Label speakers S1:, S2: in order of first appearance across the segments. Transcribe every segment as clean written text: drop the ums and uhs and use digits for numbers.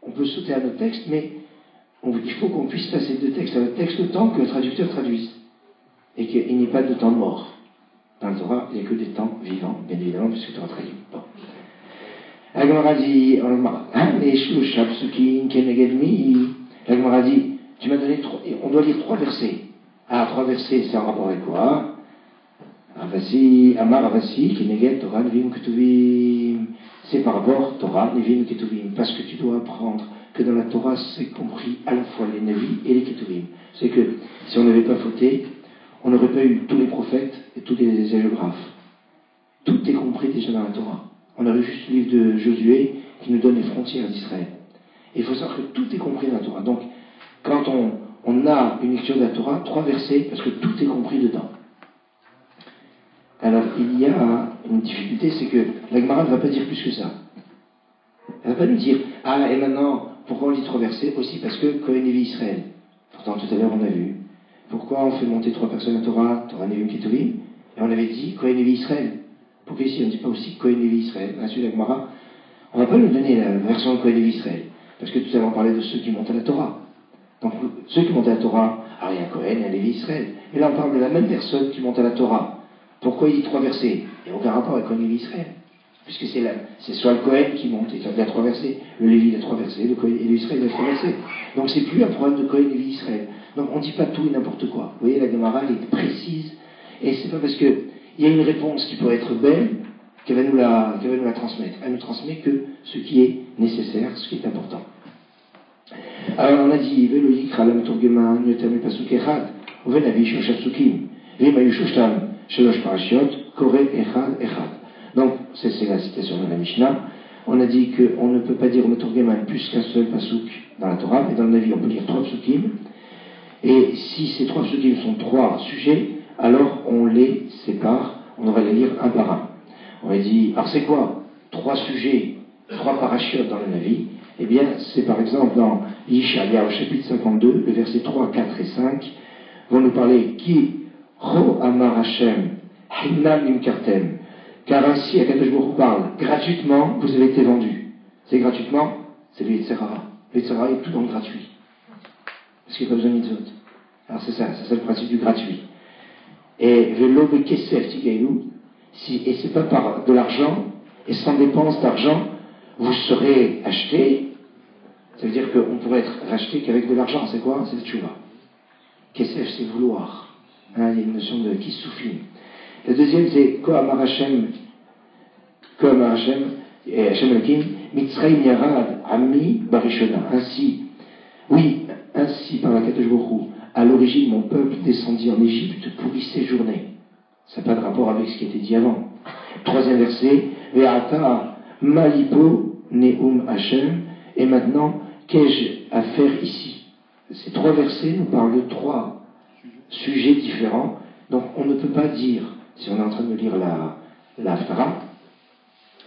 S1: on peut sauter à notre texte, mais il faut qu'on puisse passer de texte à notre texte le temps que le traducteur traduise. Et qu'il n'y ait pas de temps mort. Dans le Torah, il n'y a que des temps vivants, bien évidemment, puisque tu as traduit. Bon. La Gemara dit, la Gemara dit, tu m'as donné on doit lire 3 versets. Ah, 3 versets, c'est en rapport avec quoi? Amar Avasi, Keneged, Torah, Nevim, Ketuvim. C'est par rapport, Torah, Nevim, Ketuvim. Parce que tu dois apprendre que dans la Torah, c'est compris à la fois les Nevi et les Ketuvim. C'est que si on n'avait pas fauté, on n'aurait pas eu tous les prophètes et tous les géographes. Tout est compris déjà dans la Torah. On aurait juste le livre de Josué qui nous donne les frontières d'Israël. Et il faut savoir que tout est compris dans la Torah. Donc, quand on a une lecture de la Torah, 3 versets, parce que tout est compris dedans. Alors, il y a une difficulté, c'est que la Gemara ne va pas dire plus que ça. Elle ne va pas nous dire, ah, et maintenant, pourquoi on lit 3 versets? Aussi parce que Kohen Lévi Israël. Pourtant, tout à l'heure, on a vu. Pourquoi on fait monter 3 personnes à Torah, Torah Nevim Ketuvim, et on avait dit Kohen Lévi Israël. Pourquoi ici on ne dit pas aussi Kohen Lévi Israël? Là, celui de la Gemara, on ne va pas nous donner la version de Kohen Lévi Israël. Parce que tout à l'heure, on parlait de ceux qui montent à la Torah. Donc, ceux qui montent à la Torah, alors il y a Kohen et un Lévi Israël. Et là, on parle de la même personne qui monte à la Torah. Pourquoi il dit 3 versets? Il n'y a aucun rapport avec Kohen Lévi Israël. Puisque c'est soit le Kohen qui monte, et il a 3 versets, le Lévi il a 3 versets, le Kohen et l'Israël il a 3 versets. Donc c'est plus un problème de Kohen Lévi Israël. Donc on ne dit pas tout et n'importe quoi. Vous voyez, la Gemara elle est précise, et c'est pas parce qu'il y a une réponse qui pourrait être belle qu'elle va nous la transmettre. Elle ne transmet que ce qui est nécessaire, ce qui est important. Alors on a dit, Veloïk, Ralam Turgeman, Yotam Pasuk Echad, Venavi Shoshat Sukim, Vemayu Shoshtam, Shalosh Parashiot, Kore Echad Echad. Donc, c'est la citation de la Mishnah. On a dit qu'on ne peut pas dire au Turgeman plus qu'un seul pasuk dans la Torah, mais dans le Navi, on peut lire 3 psukim. Et si ces 3 psukim sont 3 sujets, alors on les sépare, on va les lire un par un. On a dit, alors c'est quoi 3 sujets, 3 parachiotes dans le Navi? Eh bien, c'est par exemple dans Yishayahu au chapitre 52, le verset 3, 4 et 5, vont nous parler Ki Ro Amar Hashem Hinam Nimkartem. Car ainsi, Akadosh Baruch Hu parle, gratuitement, vous avez été vendus. C'est gratuitement, c'est le Yetzirah. Le Yetzirah est tout dans le gratuit. Parce qu'il n'y a pas besoin de mitzvot. Alors c'est ça le principe du gratuit. Et Velo Bekesef Tigailou, et c'est pas par de l'argent, et sans dépense d'argent, vous serez acheté. Ça veut dire qu'on pourrait être racheté qu'avec de l'argent. C'est quoi? C'est le tchouva. Kesef, c'est vouloir. Il y a une notion de kissoufim. Le deuxième, c'est Kohamar Hashem, et Hashem Elohim, Mitzrayim Yarad, Ami Barishona. Ainsi, par la Kadosh Baruch Hu, à l'origine, mon peuple descendit en Égypte pour y séjourner. Ça n'a pas de rapport avec ce qui était dit avant. Troisième verset, Ve'ata Malipo Neum Hashem, et maintenant, qu'ai-je à faire ici? Ces 3 versets nous parlent de 3 sujets différents, donc on ne peut pas dire, si on est en train de lire la Haftara,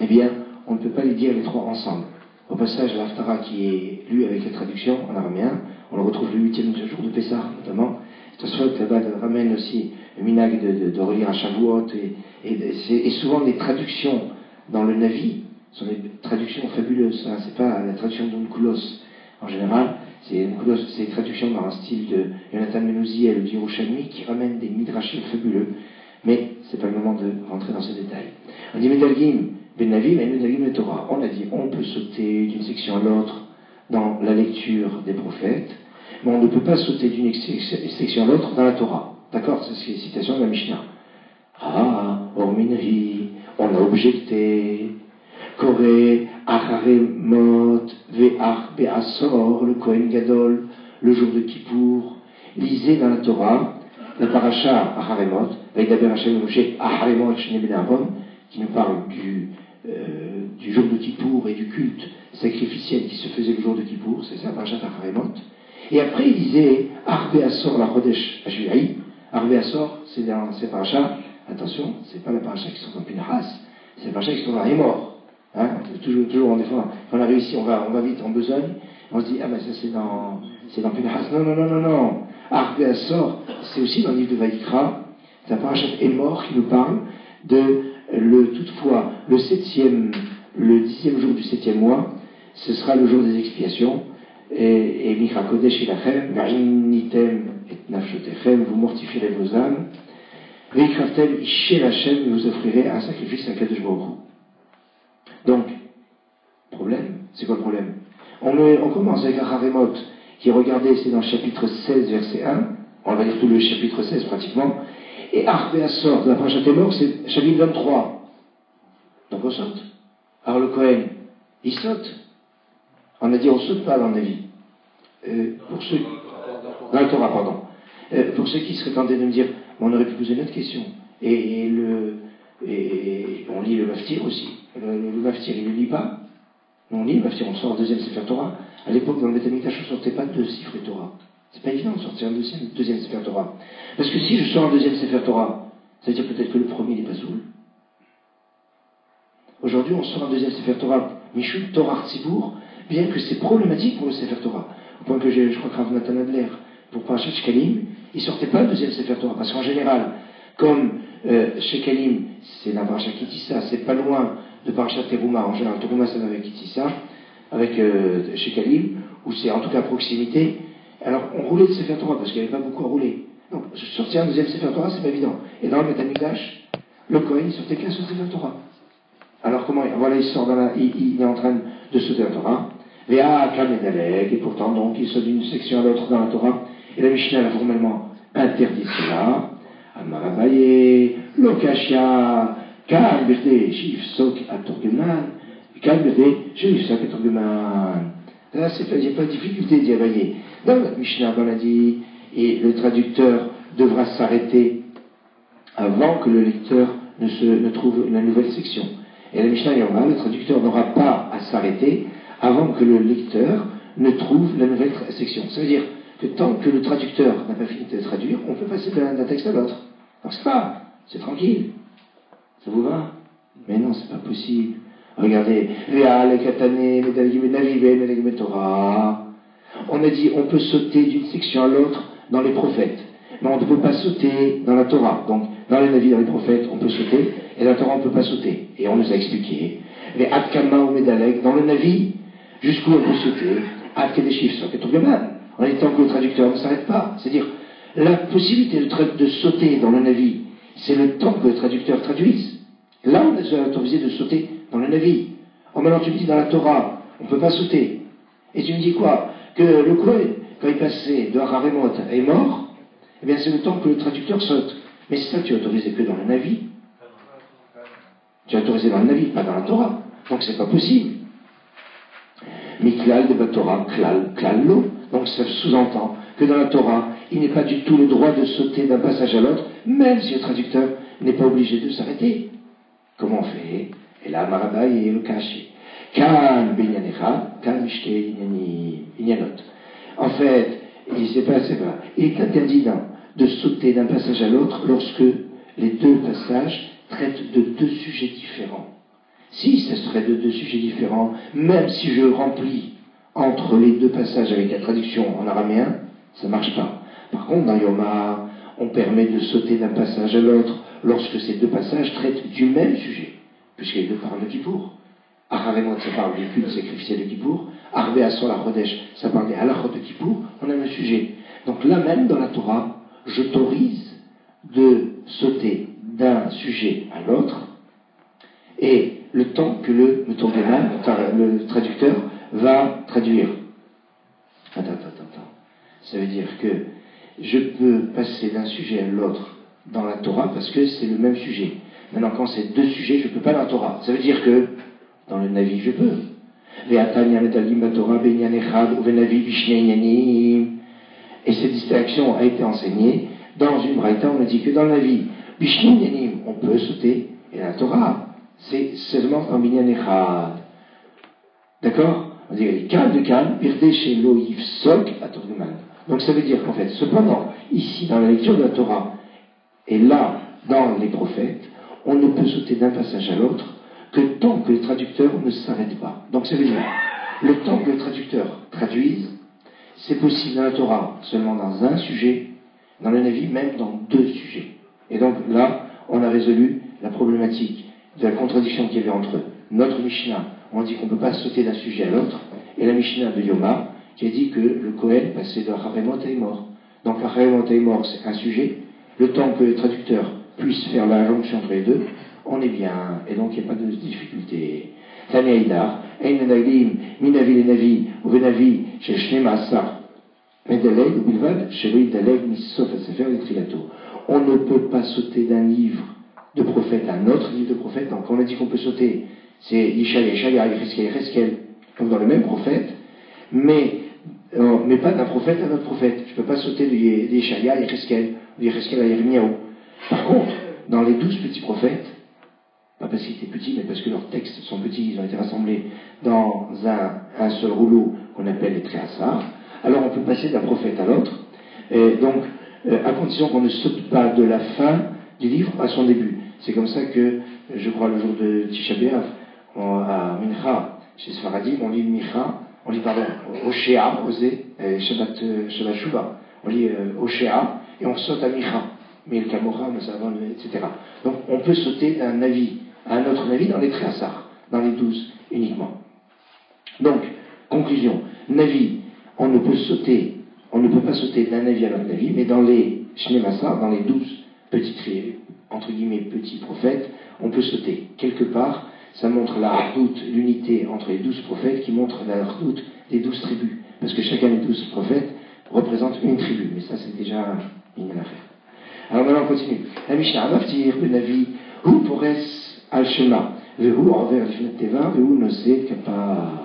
S1: eh bien, on ne peut pas les dire les 3 ensemble. Au passage, la Haftara qui est lue avec la traduction en araméen, on le retrouve le 8e jour de Pessah, notamment. Tosfot là-bas ramène aussi le minag de relire à Shavuot, et souvent les traductions dans le Navi sont des traductions fabuleuses. Hein. C'est pas la traduction d'Onkulos en général, c'est des traductions dans un style de Jonathan Menouzi et le Yerushalmi qui ramènent des midrashim fabuleux. Mais c'est pas le moment de rentrer dans ces détails. On dit Medalgim Ben Navi, mais Medalgim le Torah. On a dit on peut sauter d'une section à l'autre dans la lecture des prophètes, mais on ne peut pas sauter d'une section à l'autre dans la Torah. D'accord? C'est une citation de la Mishnah. Ah, Orminhi, on a objecté. Koré, Acharemot, Ve'ach Be'asor, le Kohen Gadol, le jour de Kippour. Lisez dans la Torah la paracha Acharemot, Ve'daber Hashem Moshe Acharemot Shnei Ben Aaron, qui nous parle du jour de Kippour et du culte sacrificiel qui se faisait le jour de Kippour, c'est ça, paracha Acharemot. Et après, il disait Arbe Asor la Chodesh Ashvi'i. Arbe Asor, c'est dans ces parachas, attention, c'est pas la paracha qui sont dans Pinhas, c'est la paracha qui sont dans Hémor. Hein, toujours, des fois, quand on a réussi, on va vite en besogne, on se dit, ah ben ça c'est dans Pinhas. Non. Arbe Asor, c'est aussi dans le livre de Vaïkra, c'est un parachat Hémor qui nous parle de toutefois, le 10e jour du 7e mois, ce sera le jour des expiations, et Mikra Kodesh Ilachem, Va'im Nitem et Nafshotechem, vous mortifierez vos âmes, Veikravtem Ishel Hashem, et vous offrirez un sacrifice à Kadosh Baruch Hu. Donc, problème, c'est quoi le problème? On commence avec un Haremot qui, regardez, c'est dans le chapitre 16, verset 1, on va lire tout le chapitre 16 pratiquement, et Arbe Assor, de la Parashat Emor, c'est chapitre 23. Donc on saute. Alors le Kohen, il saute. On a dit on saute pas dans la vie. Pour ceux... Dans le Torah, pardon. Pour ceux qui seraient tentés de me dire, on aurait pu poser une autre question. Et on lit le Maftir aussi. Le Maftir, il ne le lit pas. On lit le Maftir, on sort un deuxième Sefer Torah. À l'époque, dans le Beth Amikdash, on ne sortait pas deux Sifrei Torah. C'est pas évident de sortir un deuxième Sefer Torah. Parce que si je sors un deuxième Sefer Torah, ça veut dire peut-être que le premier n'est pas soul. Aujourd'hui, on sort un deuxième Sefer Torah, Mishum Torah Tzibour, bien que c'est problématique pour le Sefer Torah. Au point que je crois que Rav Natan Adler, pour Parashat Shekalim, il ne sortait pas le deuxième Sefer Torah. Parce qu'en général, comme Shekalim, c'est la Parashat Kitissa, c'est pas loin de Parashat Teruma. En général, Teruma, c'est avec Kitissa, avec Shekalim, ou c'est en tout cas à proximité. Alors, on roulait de Sefer Torah, parce qu'il n'y avait pas beaucoup à rouler. Donc, sortir un deuxième Sefer Torah, c'est pas évident. Et dans le Beth Amikdash, le Kohen, il sortait qu'un seul Sefer Torah. Alors, comment, voilà, il sort il est en train de sauter la Torah. Véa, Kamedalek, et pourtant, donc, il saute d'une section à l'autre dans la Torah. Et la Mishnah a formellement interdit cela. Amarabaye, Lokashia, Kal Birte, Shif Sok Atorgeman, Kal Birte, Shif Sok Atorgeman. Là, il n'y a pas de difficulté d'y availler. Dans la Mishnah, on a dit, et le traducteur devra s'arrêter avant que le lecteur ne trouve la nouvelle section. Et la Mishnah Yoma, le traducteur n'aura pas à s'arrêter avant que le lecteur ne trouve la nouvelle section. Ça veut dire que tant que le traducteur n'a pas fini de traduire, on peut passer d'un texte à l'autre. Donc c'est tranquille. Ça vous va? Mais non, c'est pas possible. Regardez, on a dit on peut sauter d'une section à l'autre dans les prophètes, mais on ne peut pas sauter dans la Torah. Donc, dans les Navi, dans les prophètes, on peut sauter, et dans la Torah, on ne peut pas sauter. Et on nous a expliqué. Mais Adkama ou Medalek, dans le Navi, jusqu'où on peut sauter, Adkedeshif, on a dit tant que le traducteur ne s'arrête pas. C'est-à-dire, la possibilité de sauter dans le Navi, c'est le temps que le traducteur traduise. Là, on est autorisé de sauter dans le Navi. Oh, maintenant, tu me dis dans la Torah, on ne peut pas sauter. Et tu me dis quoi? Que le Kohen, quand il passait de Haremot est mort, eh bien, c'est le temps que le traducteur saute. Mais c'est ça que tu es autorisé que dans le Navi. Tu es autorisé dans le Navi, pas dans la Torah. Donc, c'est pas possible. Miklal de la Torah, klal lo. Donc, ça sous-entend que dans la Torah, il n'est pas du tout le droit de sauter d'un passage à l'autre, même si le traducteur n'est pas obligé de s'arrêter. Comment on fait? Et là, Marabaï et le caché. Kan binyanecha, kan mishte inyanot. En fait, il est interdit de sauter d'un passage à l'autre lorsque les deux passages traitent de deux sujets différents. Si ce serait de deux sujets différents, même si je remplis entre les deux passages avec la traduction en araméen, ça ne marche pas. Par contre, dans Yoma, on permet de sauter d'un passage à l'autre lorsque ces deux passages traitent du même sujet, puisqu'il y a deux parlent de Kippour. Aharemot, ça parle du culte sacrificiel de Kippour. Arbe Asor la Chodesh, ça parle des halachot de Kippour. On a le sujet. Donc là même dans la Torah, j'autorise de sauter d'un sujet à l'autre, et le temps que le traducteur va traduire. Attends. Ça veut dire que je peux passer d'un sujet à l'autre dans la Torah parce que c'est le même sujet. Maintenant, quand c'est deux sujets, je ne peux pas dans la Torah. Ça veut dire que dans le Navi, je peux. Et cette distinction a été enseignée dans une braïta. On a dit que dans le Navi, on peut sauter, et la Torah, c'est seulement en binyan echad. D'accord? On dit kal de kal, pirde shelo yifsok atorgeman. Donc ça veut dire qu'en fait, cependant, ici dans la lecture de la Torah, et là, dans les prophètes, on ne peut sauter d'un passage à l'autre que tant que le traducteur ne s'arrête pas. Donc ça veut dire, le temps que le traducteur traduise, c'est possible dans la Torah seulement dans un sujet, dans le Navi même dans deux sujets. Et donc là, on a résolu la problématique de la contradiction qu'il y avait entre notre Mishnah, on dit qu'on ne peut pas sauter d'un sujet à l'autre, et la Mishnah de Yoma, qui a dit que le Kohen passait de Haremot à Emor. Donc Haremot à Emor, c'est un sujet, le temps que le traducteur puisse faire la jonction entre les deux, on est bien, et donc il n'y a pas de difficulté. Tania Idar, Ein Menaglim, Minavi Lenavi, ou Venavi, chez Shnema Asar, Medaleg, ou Bilvad, chez lui Daleg, Missof, à Sefer, et Trilato. On ne peut pas sauter d'un livre de prophète à un autre livre de prophète. Donc on a dit qu'on peut sauter, c'est Yishaya, Yecheskel, comme dans le même prophète, mais pas d'un prophète à un autre prophète. Je ne peux pas sauter de Yeshaya à Yecheskel, de Yecheskel à Yirmiyahu. Par contre, dans les 12 petits prophètes, pas parce qu'ils étaient petits, mais parce que leurs textes sont petits, ils ont été rassemblés dans un seul rouleau qu'on appelle les Tréhassar, alors on peut passer d'un prophète à l'autre, donc à condition qu'on ne saute pas de la fin du livre à son début. C'est comme ça que, je crois, le jour de Tisha B'Av, à Mincha, chez Sfaradim, on lit Mincha, on lit, pardon, Oshéa, Osé, Shabbat Shuva, on lit Oshéa, et on saute à Mincha, mais le Kamora, le Savon, etc. Donc on peut sauter d'un avis à un autre avis dans les Tréhassar, dans les 12 uniquement. Donc, conclusion, Navi, on ne peut pas sauter d'un avis à l'autre avis, mais dans les Shnemassar, dans les 12 petits, entre guillemets, petits prophètes, on peut sauter. Quelque part, ça montre la hardoute, l'unité entre les 12 prophètes, qui montre la hardoute des 12 tribus. Parce que chacun des 12 prophètes représente une tribu, mais ça c'est déjà une affaire. Alors maintenant on continue. La Mishnah Amaftir, Ben Navi, Hu Pores Al-Shema, Vehu envers l'Ifnat Teva, Vehu Nosé Kapav.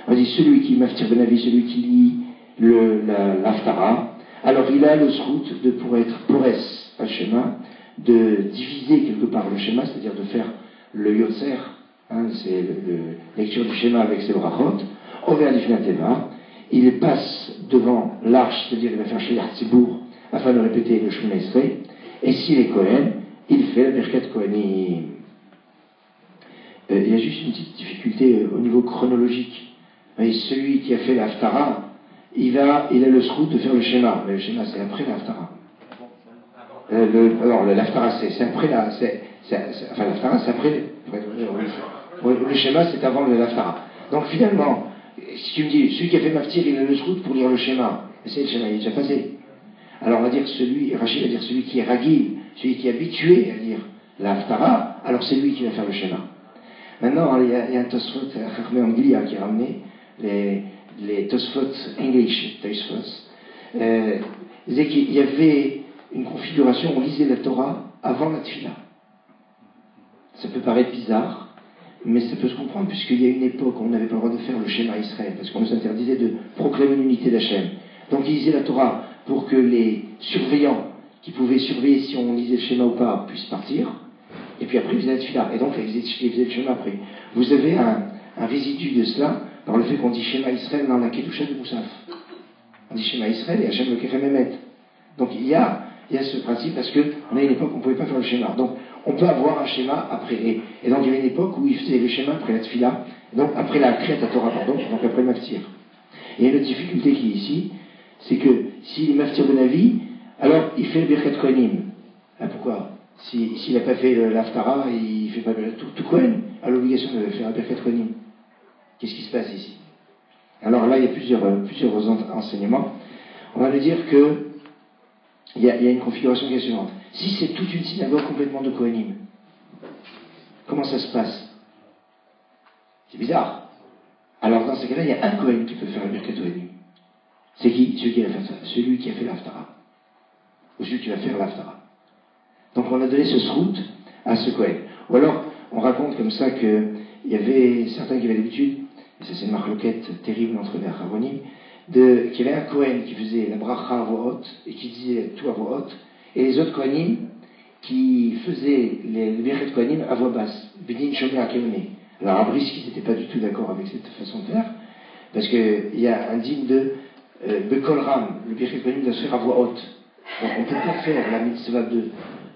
S1: On dit celui qui Maftir Ben Navi, celui qui lit l'Aftara, alors il a le srout de pour être Pores Al-Shema, de diviser quelque part le schéma, c'est-à-dire de faire le Yotzer, c'est la lecture du schéma avec ses brachot, envers l'Ifnat Teva, il passe devant l'arche, c'est-à-dire il va faire Shliach Tzibour, afin de répéter le Shemona Esrei, et s'il est Kohen, il fait la Birkat Kohanim. Il y a juste une petite difficulté au niveau chronologique. Et celui qui a fait l'Haftara, il a le srout de faire le schéma. Mais le schéma, c'est après l'Haftara. Alors, l'Haftara, c'est après enfin, l'Haftara, c'est après. Le schéma, c'est avant l'Haftara. Donc, finalement, si tu me dis, celui qui a fait Maftir, il a le srout pour lire le schéma. C'est le schéma, il est déjà passé. Alors, on va dire Rachid va dire celui qui est Ragil, celui qui est habitué à lire l'Haftara, alors c'est lui qui va faire le schéma. Maintenant, il y a un Tosfot, Chachmé Anglia, qui a ramené les Tosfot English, Tosfot, disait qu'il y avait une configuration où on lisait la Torah avant la Tfila. Ça peut paraître bizarre, mais ça peut se comprendre, puisqu'il y a une époque où on n'avait pas le droit de faire le schéma Israël, parce qu'on nous interdisait de proclamer l'unité d'Hachem. Donc ils lisaient la Torah pour que les surveillants, qui pouvaient surveiller si on lisait le schéma ou pas, puissent partir, et puis après ils faisaient la Tfila, et donc ils faisaient le schéma après. Vous avez un résidu de cela dans le fait qu'on dit schéma Israël dans la Kedusha de Moussaf. On dit schéma Israël et Hachem le Kerememet. Donc il y a ce principe, parce qu'on a une époque où on ne pouvait pas faire le schéma. Donc on peut avoir un schéma après. Et donc il y avait une époque où ils faisaient le schéma après la Tfila, donc après la Kriyat Torah, pardon, donc après le Maftir. Et il y a une autre difficulté qui est ici, c'est que s'il est Maftir Ben Avi, alors il fait le Birkat Kohanim. Pourquoi? S'il n'a pas fait l'Haftara, il ne fait pas tout Kohen a l'obligation de faire un Birkat Kohanim. Qu'est-ce qui se passe ici? Alors là, il y a plusieurs enseignements. On va lui dire que il y a une configuration qui est suivante. Si c'est toute une synagogue complètement de Kohanim, comment ça se passe? C'est bizarre. Alors dans ce cas-là, il y a un Kohen qui peut faire le Birkat Kohanim. C'est qui? Celui qui a fait ça. Celui qui a fait l'Haftara. Ou celui qui va faire l'Haftara. Donc on a donné ce srout à ce Kohen. Ou alors, on raconte comme ça qu'il y avait certains qui avaient l'habitude, et ça c'est une marloquette terrible entre les Acharonim, qu'il y avait un Kohen qui faisait la bracha à voix haute, et qui disait tout à voix haute, et les autres Kohanim qui faisaient le Birkat Kohanim à voix basse. Bidin Shomer Akeoné. Alors à Brisk, ils n'étaient pas du tout d'accord avec cette façon de faire, parce qu'il y a un digne de Bekol Ram, le Birkat Kohanim doit se faire à voix haute. Donc on ne peut pas faire la mitzvah de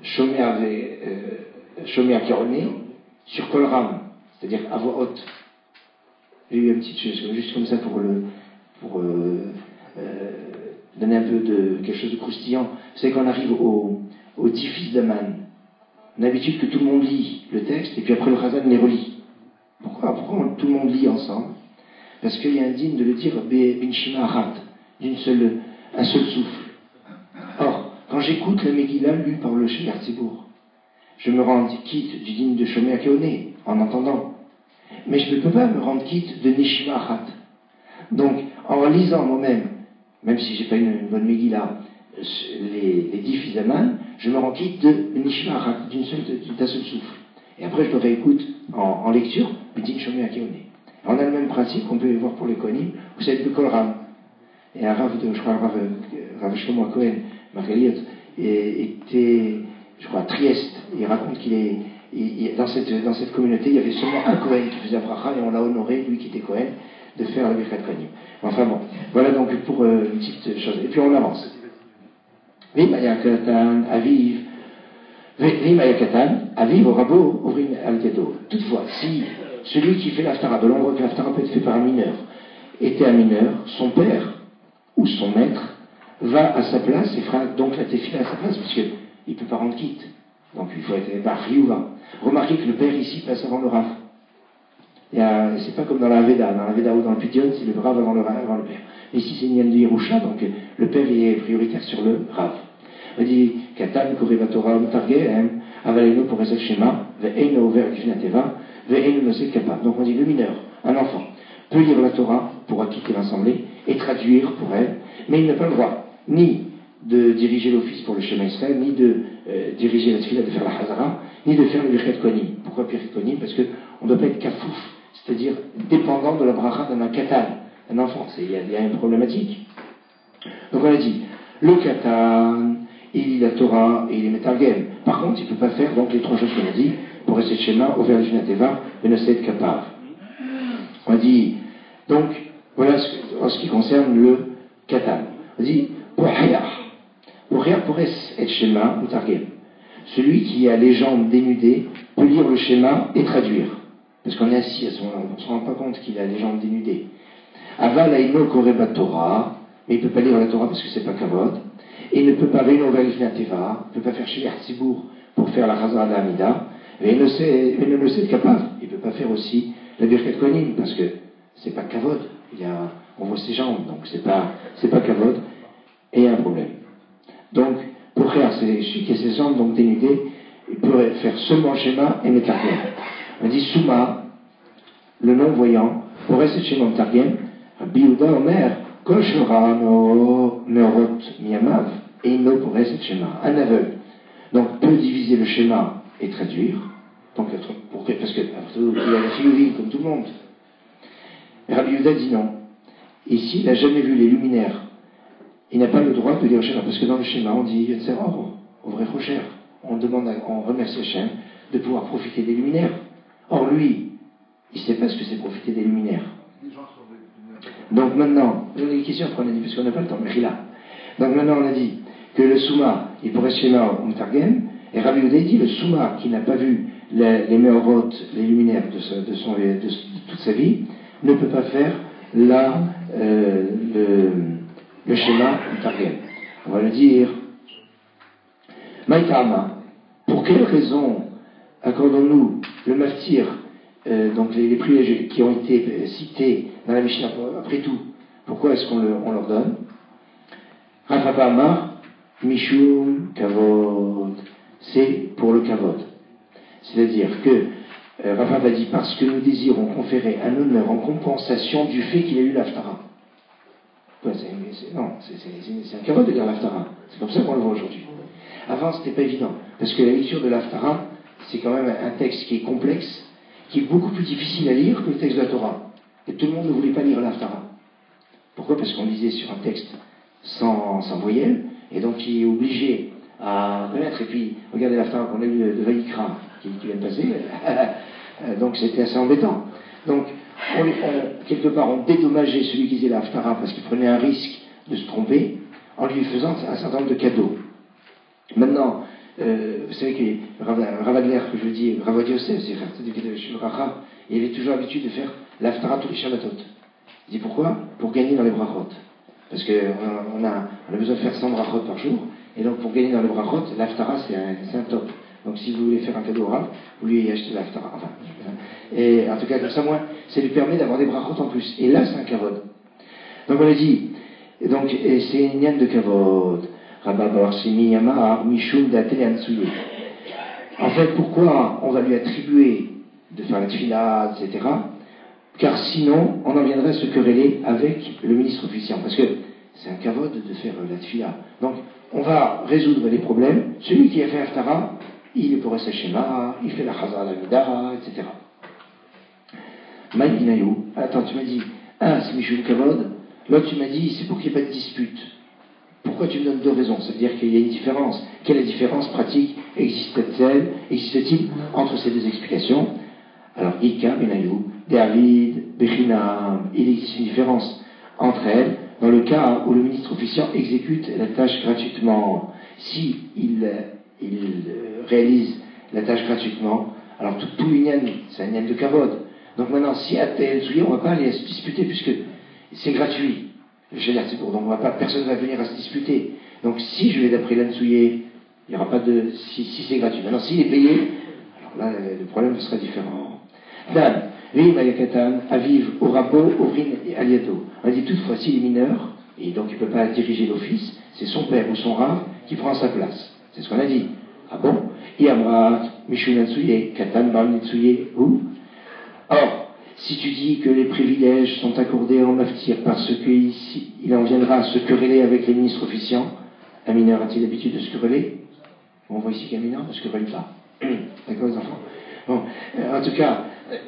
S1: Shomer Akeoné sur Kol Ram, c'est-à-dire à voix haute. J'ai eu une petite chose, juste comme ça pour donner un peu de quelque chose de croustillant. Vous savez, quand on arrive au 10 fils d'Aman, on a l'habitude que tout le monde lit le texte, et puis après le Chazan les relit. Pourquoi tout le monde lit ensemble? Parce qu'il y a un digne de le dire Binshima Achat, un seul souffle. Or, quand j'écoute la Megillah lue par le Shliach Tzibur, je me rends quitte du digne de Shomer Keoné, en entendant. Mais je ne peux pas me rendre quitte de Nishima Achat. Donc, en lisant moi-même, même si je n'ai pas une bonne Megillah, les 10 Fizaman, je me rends quitte de Nishima Achat, d'un seul souffle. Et après, je le réécoute en lecture, Bidin Shomer Keoné. On a le même principe qu'on peut voir pour les Kohanim, vous savez, le Kol Ram. Et un Rav, je crois, Rav Shlomo Cohen, Margaliot, était, je crois, à Trieste. Il raconte dans cette communauté, il y avait seulement un Cohen qui faisait bracha, et on l'a honoré, lui qui était Cohen, de faire la Birkat Kohanim. Enfin bon, voilà donc pour une petite chose. Et puis on avance. Vimaya Katan, Aviv, Vimaya Katan, Aviv, au Rabo, Ouvrin Al-Yado. Toutefois, si celui qui fait l'Aftara, de l'endroit que l'Aftara peut être fait par un mineur, était un mineur, son père ou son maître va à sa place et fera donc la tefila à sa place, parce qu'il ne peut pas rendre quitte. Donc il faut être Bariouva. Remarquez que le père ici passe avant le Rav. C'est pas comme dans la Veda. Dans la Veda ou dans le Pidyon, c'est le Rav avant le père. Mais ici c'est Nyan de Yerusha, donc le père il est prioritaire sur le Rav. On dit Katan, Koreva Torah, Mutargehem, Avaleno pour Esel Shema, Ve'eno Ver Gifnateva, Ve'eno Nosek Kappa. Donc on dit le mineur, un enfant, peut lire la Torah pour quitter l'assemblée et traduire pour elle, mais il n'a pas le droit ni de diriger l'office pour le Shema Israël, ni de diriger la tefila, de faire la Hazara, ni de faire le Birkat Kohanim. Pourquoi Birkat Kohanim? Parce qu'on ne doit pas être kafouf, c'est-à-dire dépendant de la bracha d'un katan, un enfant. Il y a une problématique. Donc on a dit, le katan, il lit la Torah et il est métargem. Par contre, il ne peut pas faire donc les 3 choses qu'on a dit pour rester Shema, Over Jinateva, et ne être Kapav. On a dit, donc, voilà en ce qui concerne le katan. On dit, pour être Shema ou Targem. Celui qui a les jambes dénudées peut lire le schéma et traduire. Parce qu'on est assis à ce moment-là, on ne se rend pas compte qu'il a les jambes dénudées. Aval Aino Koreba Torah, mais il ne peut pas lire la Torah parce que c'est pas Kavod. Et il ne peut pas Veino Verifna Teva, il ne peut pas faire Shliach Tzibur pour faire la Chazara d'Amida. Et il ne sait capable. Il ne peut pas faire aussi la Birkat Kohanim parce que c'est pas Kavod. On voit ses jambes, donc c'est pas Kavod. Et il y a un problème. Donc, pour faire celui qui a ses jambes donc dénudées, il pourrait faire seulement Shema et Metargem. On dit Souma, le non-voyant, pour rester Shema Metargem, Rabbi Yehuda Omer, Koshora Meorot Miyamav, et no pour rester Shema, un aveugle. Donc, peut diviser le schéma et traduire, donc, parce que, il a la fille comme tout le monde. Et Rabbi Yehuda dit non. Ici, il n'a jamais vu les luminaires. Il n'a pas le droit de lire le schéma, parce que dans le schéma, on dit au vrai Rocher. On remercie Hachem de pouvoir profiter des luminaires. Or, lui, il ne sait pas ce que c'est profiter des luminaires. Donc maintenant, j'en ai une question après on a dit, parce qu'on n'a pas le temps, mais là. Donc maintenant, on a dit que le Souma, il pourrait schéma ou Mutargem, et Rabbi Yehuda dit le Souma, qui n'a pas vu les Meorot, les luminaires de toute sa vie, ne peut pas faire le schéma Mutargem. On va le dire. Maïtama, pour quelle raison accordons-nous le maftir, donc les privilèges qui ont été cités dans la Mishnah après tout? Pourquoi est-ce qu'on leur donne? Rafapa Amar, Mishum Kavod, c'est pour le Kavod. C'est-à-dire que Rafapa dit parce que nous désirons conférer un honneur en compensation du fait qu'il a eu l'Aftara. C'est un Kavod de dire l'Aftara. C'est comme ça qu'on le voit aujourd'hui. Avant, c'était pas évident, parce que la lecture de l'Aftara, c'est quand même un texte qui est complexe, qui est beaucoup plus difficile à lire que le texte de la Torah. Et tout le monde ne voulait pas lire l'Aftara. Pourquoi? Parce qu'on lisait sur un texte sans voyelle, et donc qui est obligé à connaître. Et puis, regardez l'Aftara qu'on a eu de Vaïkra, qui vient de passer, donc c'était assez embêtant. Donc, quelque part, on dédommageait celui qui disait l'Aftara parce qu'il prenait un risque de se tromper en lui faisant un certain nombre de cadeaux. Maintenant, vous savez que Ravagler, que je dis, Ravad Yosef, c'est il avait toujours l'habitude de faire l'Aftara tous les Shabbatot. Il dit pourquoi? Pour gagner dans les brachot. Parce qu'on a besoin de faire 100 brachot par jour, et donc pour gagner dans les brachot, l'Aftara c'est un top. Donc si vous voulez faire un cadeau au Rav, vous lui achetez l'Aftara. Enfin, et en tout cas, comme ça, moi, ça lui permet d'avoir des brachot en plus. Et là, c'est un kavod. Donc on a dit, donc, et c'est une nienne de kavod. Rabba Barshimi Yamar, Mishum Datel Ansouye. En fait, pourquoi on va lui attribuer de faire la tfila, etc. Car sinon, on en viendrait à se quereller avec le ministre officiant. Parce que c'est un kavod de faire la tfila. Donc, on va résoudre les problèmes. Celui qui a fait Haftara, il est pour Shema, il fait la Chazar Lamida, etc. Maïdinayou, attends, tu m'as dit, c'est Mishum Kavod. L'autre, tu m'as dit, c'est pour qu'il n'y ait pas de dispute. Pourquoi tu me donnes deux raisons? Ça veut dire qu'il y a une différence. Quelle est la différence pratique existe-t-il entre ces deux explications? Alors, Ika, Benayou, David, Bechinam, il existe une différence entre elles dans le cas où le ministre officiant exécute la tâche gratuitement. Si il réalise la tâche gratuitement, alors tout l'union, c'est un union de kavod. Donc maintenant, si à tel souillé, on ne va pas aller se disputer puisque c'est gratuit. Donc personne ne va venir à se disputer. Donc si je vais d'après l'Ansouillé, il n'y aura pas de... Si c'est gratuit. Maintenant, s'il est payé, alors là, le problème sera différent. Dan, Rim Ayakatan, Aviv, Orabo, Ovrin et Aliado. On a dit toutefois, s'il est mineur, et donc il ne peut pas diriger l'office, c'est son père ou son rave qui prend sa place. C'est ce qu'on a dit. Ah bon? Iamrat, Mishun Ansouillé, Katan, Barnitsouillé, où? Or, si tu dis que les privilèges sont accordés en maftir parce qu'il en viendra à se quereller avec les ministres officiants, un mineur a-t-il l'habitude de se quereller? On voit ici qu'un mineur ne se querelle pas. D'accord, les enfants? Bon, en tout cas,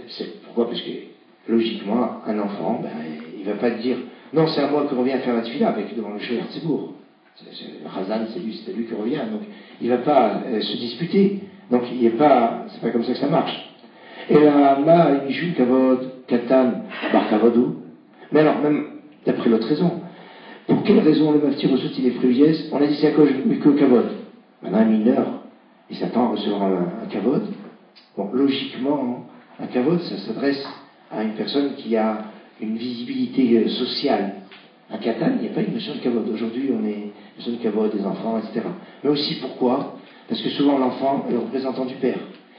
S1: c'est pourquoi? Parce que, logiquement, un enfant, il ne va pas te dire non, c'est à moi que revient à faire la tefila avec devant le chef Tzibour. Razan, c'est lui qui revient, donc il ne va pas se disputer. Donc, c'est pas comme ça que ça marche. Et la ma mishum kavod katan bar kavodou. Mais alors même d'après l'autre raison, pour quelle raison le maftir reçoit il les privilèges? On a dit c'est à cause que kavod. Maintenant un mineur, il s'attend à recevoir un kavod. Bon, logiquement, un kavod, ça s'adresse à une personne qui a une visibilité sociale. Un katan, il n'y a pas une notion de kavod. Aujourd'hui, on est une notion de kavod des enfants, etc. Mais aussi pourquoi? Parce que souvent l'enfant est le représentant du père.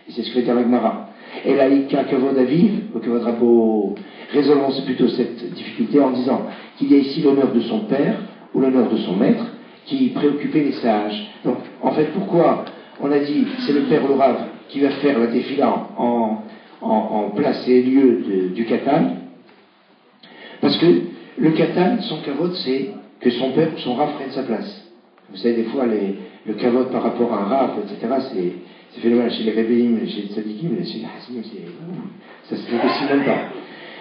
S1: Et c'est ce que fait dire la Gemara. Et là, Ika Kavod Aviv, ou Kavod Rabo, résolvons plutôt cette difficulté en disant qu'il y a ici l'honneur de son père, ou l'honneur de son maître, qui préoccupait les sages. Donc, en fait, pourquoi on a dit c'est le père, le Rav, qui va faire la défila en place et lieu du Katan? Parce que le Katan, son Kavod, c'est que son père ou son Rav prenne sa place. Vous savez, des fois, le Kavod par rapport à un Rav, etc., c'est phénoménal chez les rébéim, chez les tzadikim, chez les hassidim, ça se négocie même pas.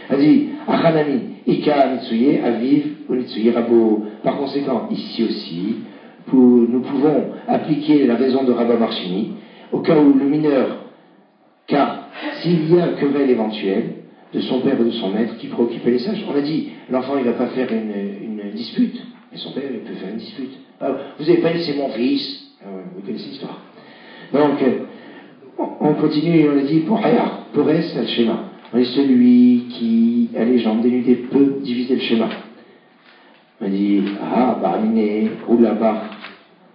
S1: Elle dit, Achanami, Ika Mitsuye, Aviv, ou Mitsuye Rabo. Par conséquent, ici aussi, nous pouvons appliquer la raison de Rabba Barshini, au cas où le mineur, car s'il y a querelle éventuelle de son père ou de son maître qui préoccupait les sages, on a dit, l'enfant il ne va pas faire une dispute, mais son père il peut faire une dispute. Vous n'avez pas laissé mon fils, vous connaissez l'histoire. Donc, on continue et on a dit pour Hayar, pour S, le schéma. On est celui qui a les jambes dénudées peut diviser le schéma. On a dit, Barminé, Oula,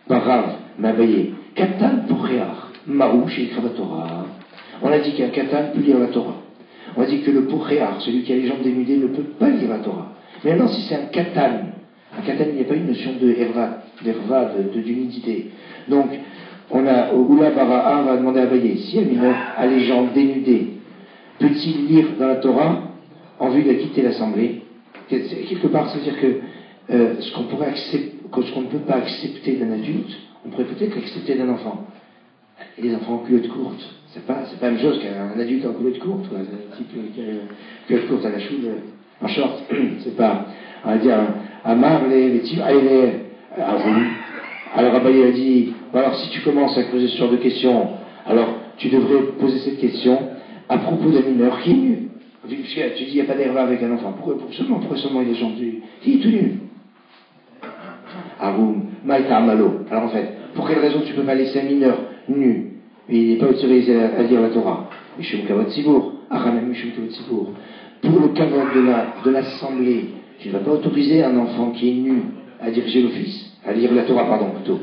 S1: Barav, Mabaye, Katan pour Hayar, Maouch et Kravatora. On a dit qu'un Katan peut lire la Torah. On a dit que le Pourréar, celui qui a les jambes dénudées, ne peut pas lire la Torah. Mais maintenant, si c'est un Katan, il n'y a pas une notion de d'herva, d'humidité. Donc, on a, Oula Bara'a va demander à Baye, si un mineur a les jambes dénudées, peut-il lire dans la Torah en vue de quitter l'assemblée? Quelque part, ça veut dire que ce qu'on ne peut pas accepter d'un adulte, on pourrait peut-être l'accepter d'un enfant. Et les enfants en culotte courte, c'est pas la même chose qu'un adulte en culotte courte, un type qui a une culotte courte à la choule, en short, c'est pas, on va dire, Amar, les types, alors Abaye a dit, alors si tu commences à poser ce genre de questions, alors tu devrais poser cette question à propos d'un mineur qui est nu. Tu dis, il n'y a pas d'herva avec un enfant. Pourquoi seulement il est gentil? Il est tout nu. Aroum, Maïta Amalo. Alors en fait, pour quelle raison tu ne peux pas laisser un mineur nu? Il n'est pas autorisé à lire la Torah. Mishum Kavod Tzibour. Achanam Mishum Kavod Tzibour. Pour le kavod de l'assemblée, tu ne vas pas autoriser un enfant qui est nu à diriger l'office, à lire la Torah, pardon, plutôt.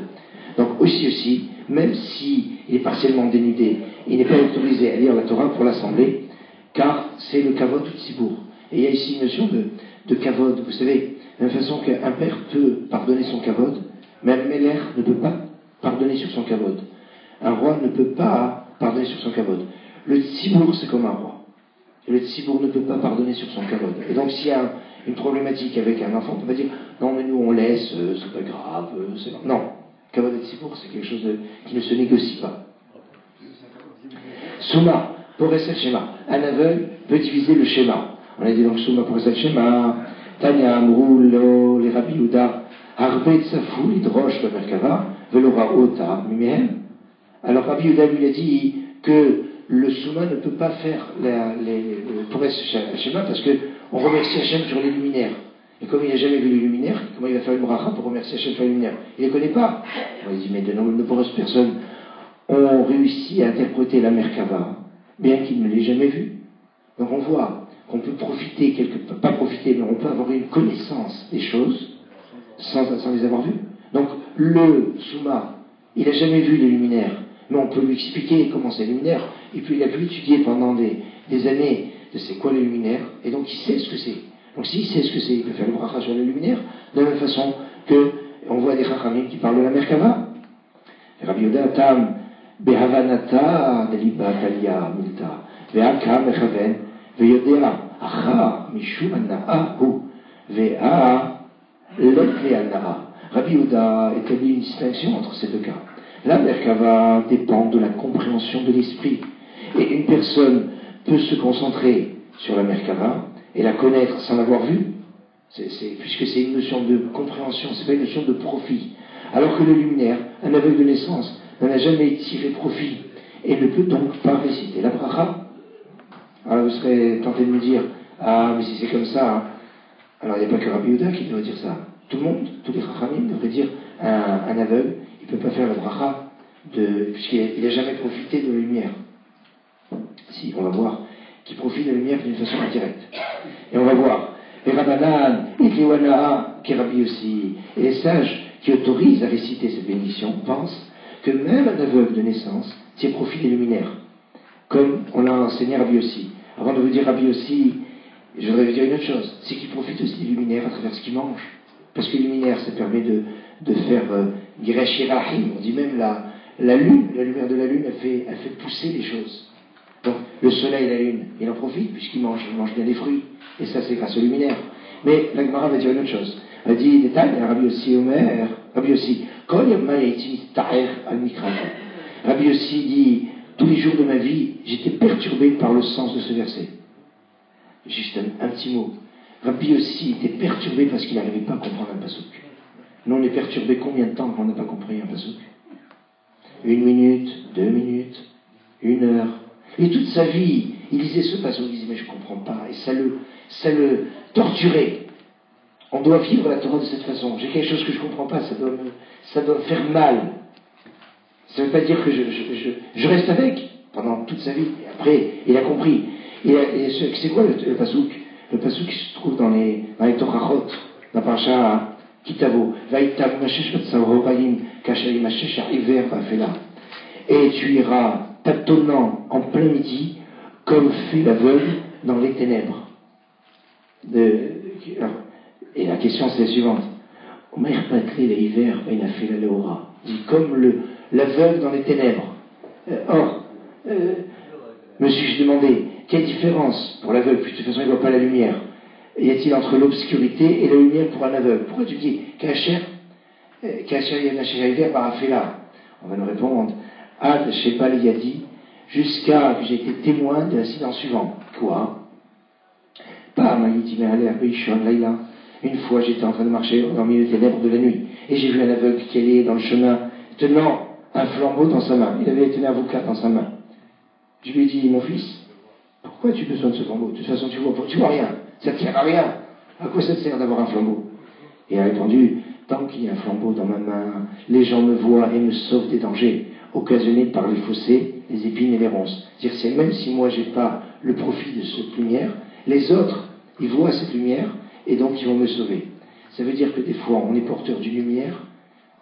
S1: Donc aussi, même s'il est partiellement dénudé, il n'est pas autorisé à lire la Torah pour l'assemblée, car c'est le kavod ou tzibour. Et il y a ici une notion de kavod, vous savez, de la même façon qu'un père peut pardonner son kavod, même Meller ne peut pas pardonner sur son kavod. Un roi ne peut pas pardonner sur son kavod. Le tzibour, c'est comme un roi. Et le tzibour ne peut pas pardonner sur son kavod. Et donc, s'il y a une problématique avec un enfant, on ne peut pas dire non, mais nous on laisse, c'est pas grave, c'est pas. Non, kavod et tzibour, c'est quelque chose qui ne se négocie pas. Souma, Poresel Shema. Un aveugle peut diviser le schéma. On a dit donc Souma, Poresel Shema, Tanya Amrou, les Rabbi Yehuda, Harbe Tsafou, Lidrosh, Bamerkava, Velora Ota, Mimehem. Alors Rabbi Yehuda lui a dit que le Souma ne peut pas faire le Poresel Shema parce qu'on remercie Hachem sur les luminaires. Et comme il n'a jamais vu les luminaires, comment il va faire une bracha pour remercier Hachem sur les luminaires? Il ne les connaît pas. Il dit, mais de nombreuses personnes ont réussi à interpréter la Merkava, bien qu'ils ne l'aient jamais vue. Donc on voit qu'on peut profiter, pas profiter, mais on peut avoir une connaissance des choses sans les avoir vues. Donc le Souma, il n'a jamais vu les luminaires, mais on peut lui expliquer comment c'est les luminaires, et puis il a pu étudier pendant des années de c'est quoi les luminaires, et donc il sait ce que c'est. Donc s'il sait ce que c'est, il peut faire le bracha sur les luminaires, de la même façon que on voit des chachamim qui parlent de la Merkava. Rabbi Yehuda Tam Behavanata Deliba Talia Milta Ve'aka Mechaven Ve'yodea Acha Mishum Anna'a Hu Ve'a Lekle Anna'a. Rabbi Yehuda établit une distinction entre ces deux cas. La Merkava dépend de la compréhension de l'esprit. Et une personne peut se concentrer sur la Merkava et la connaître sans l'avoir vue, puisque c'est une notion de compréhension, c'est pas une notion de profit. Alors que le luminaire, un aveugle de naissance, n'en a jamais tiré profit et ne peut donc pas réciter la bracha. Alors vous serez tenté de me dire, ah mais si c'est comme ça, hein. Alors il n'y a pas que Rabbi Yehuda qui doit dire ça. Tout le monde, tous les chachamim devraient dire un aveugle, il ne peut pas faire la bracha puisqu'il n'a jamais profité de la lumière. Si, on va voir qu'il profite de la lumière d'une façon indirecte. Et on va voir. Et Rabbanan, et Kewana, qui Rabbi aussi, et les sages qui autorisent à réciter cette bénédiction pensent que même un aveugle de naissance tient profit des luminaires, comme on l'a enseigné à Rabbi aussi. Avant de vous dire Rabbi aussi, je voudrais vous dire une autre chose, c'est qu'il profite aussi des luminaires à travers ce qu'il mange. Parce que les luminaires, ça permet de faire Giresh Yerahim. On dit même la lune, la lumière de la lune, elle fait pousser les choses. Donc, le soleil et la lune, il en profite puisqu'il mange bien des fruits. Et ça, c'est grâce aux luminaires. Mais la Gemara va dire une autre chose. Elle dit, détail, Rabbi aussi Omer, Rabbi aussi, Rabbi aussi dit, tous les jours de ma vie, j'étais perturbé par le sens de ce verset. Juste un petit mot. Rabbi aussi était perturbé parce qu'il n'arrivait pas à comprendre un pasouk. Nous, on est perturbé combien de temps quand on n'a pas compris un pasouk? 1 minute, 2 minutes, 1 heure. Et toute sa vie, il lisait ce pasouk, il disait mais je ne comprends pas. Et ça le torturait. On doit vivre la Torah de cette façon. J'ai quelque chose que je ne comprends pas, ça doit me faire mal. Ça ne veut pas dire que je reste avec pendant toute sa vie. Et après, il a compris. Et c'est quoi le pasouk? Le pasouk se trouve dans les Torachot, dans Parasha Kitavo. Et tu iras tâtonnant en plein midi, comme fait l'aveugle dans les ténèbres. Et la question c'est la suivante. Dit comme l'aveugle dans les ténèbres. Me suis-je demandé, quelle différence pour l'aveugle, puis de toute façon il ne voit pas la lumière, y a-t-il entre l'obscurité et la lumière pour un aveugle? Pourquoi tu dis Kacher Hiver Barafela? On va nous répondre Ad Shebal Yadi, jusqu'à que j'ai été témoin de l'incident suivant. Quoi? Une fois j'étais en train de marcher dans le milieu des ténèbres de la nuit, et j'ai vu un aveugle qui allait dans le chemin, tenant un flambeau dans sa main. Il avait tenu un avocat dans sa main. Je lui ai dit, mon fils, pourquoi tu as besoin de ce flambeau? De toute façon, tu vois rien. Ça ne sert à rien. À quoi ça te sert d'avoir un flambeau? Et il a répondu, tant qu'il y a un flambeau dans ma main, les gens me voient et me sauvent des dangers occasionnés par les fossés, les épines et les ronces. C'est-à-dire, même si moi, je n'ai pas le profit de cette lumière, les autres, ils voient cette lumière et donc ils vont me sauver. Ça veut dire que des fois, on est porteur d'une lumière,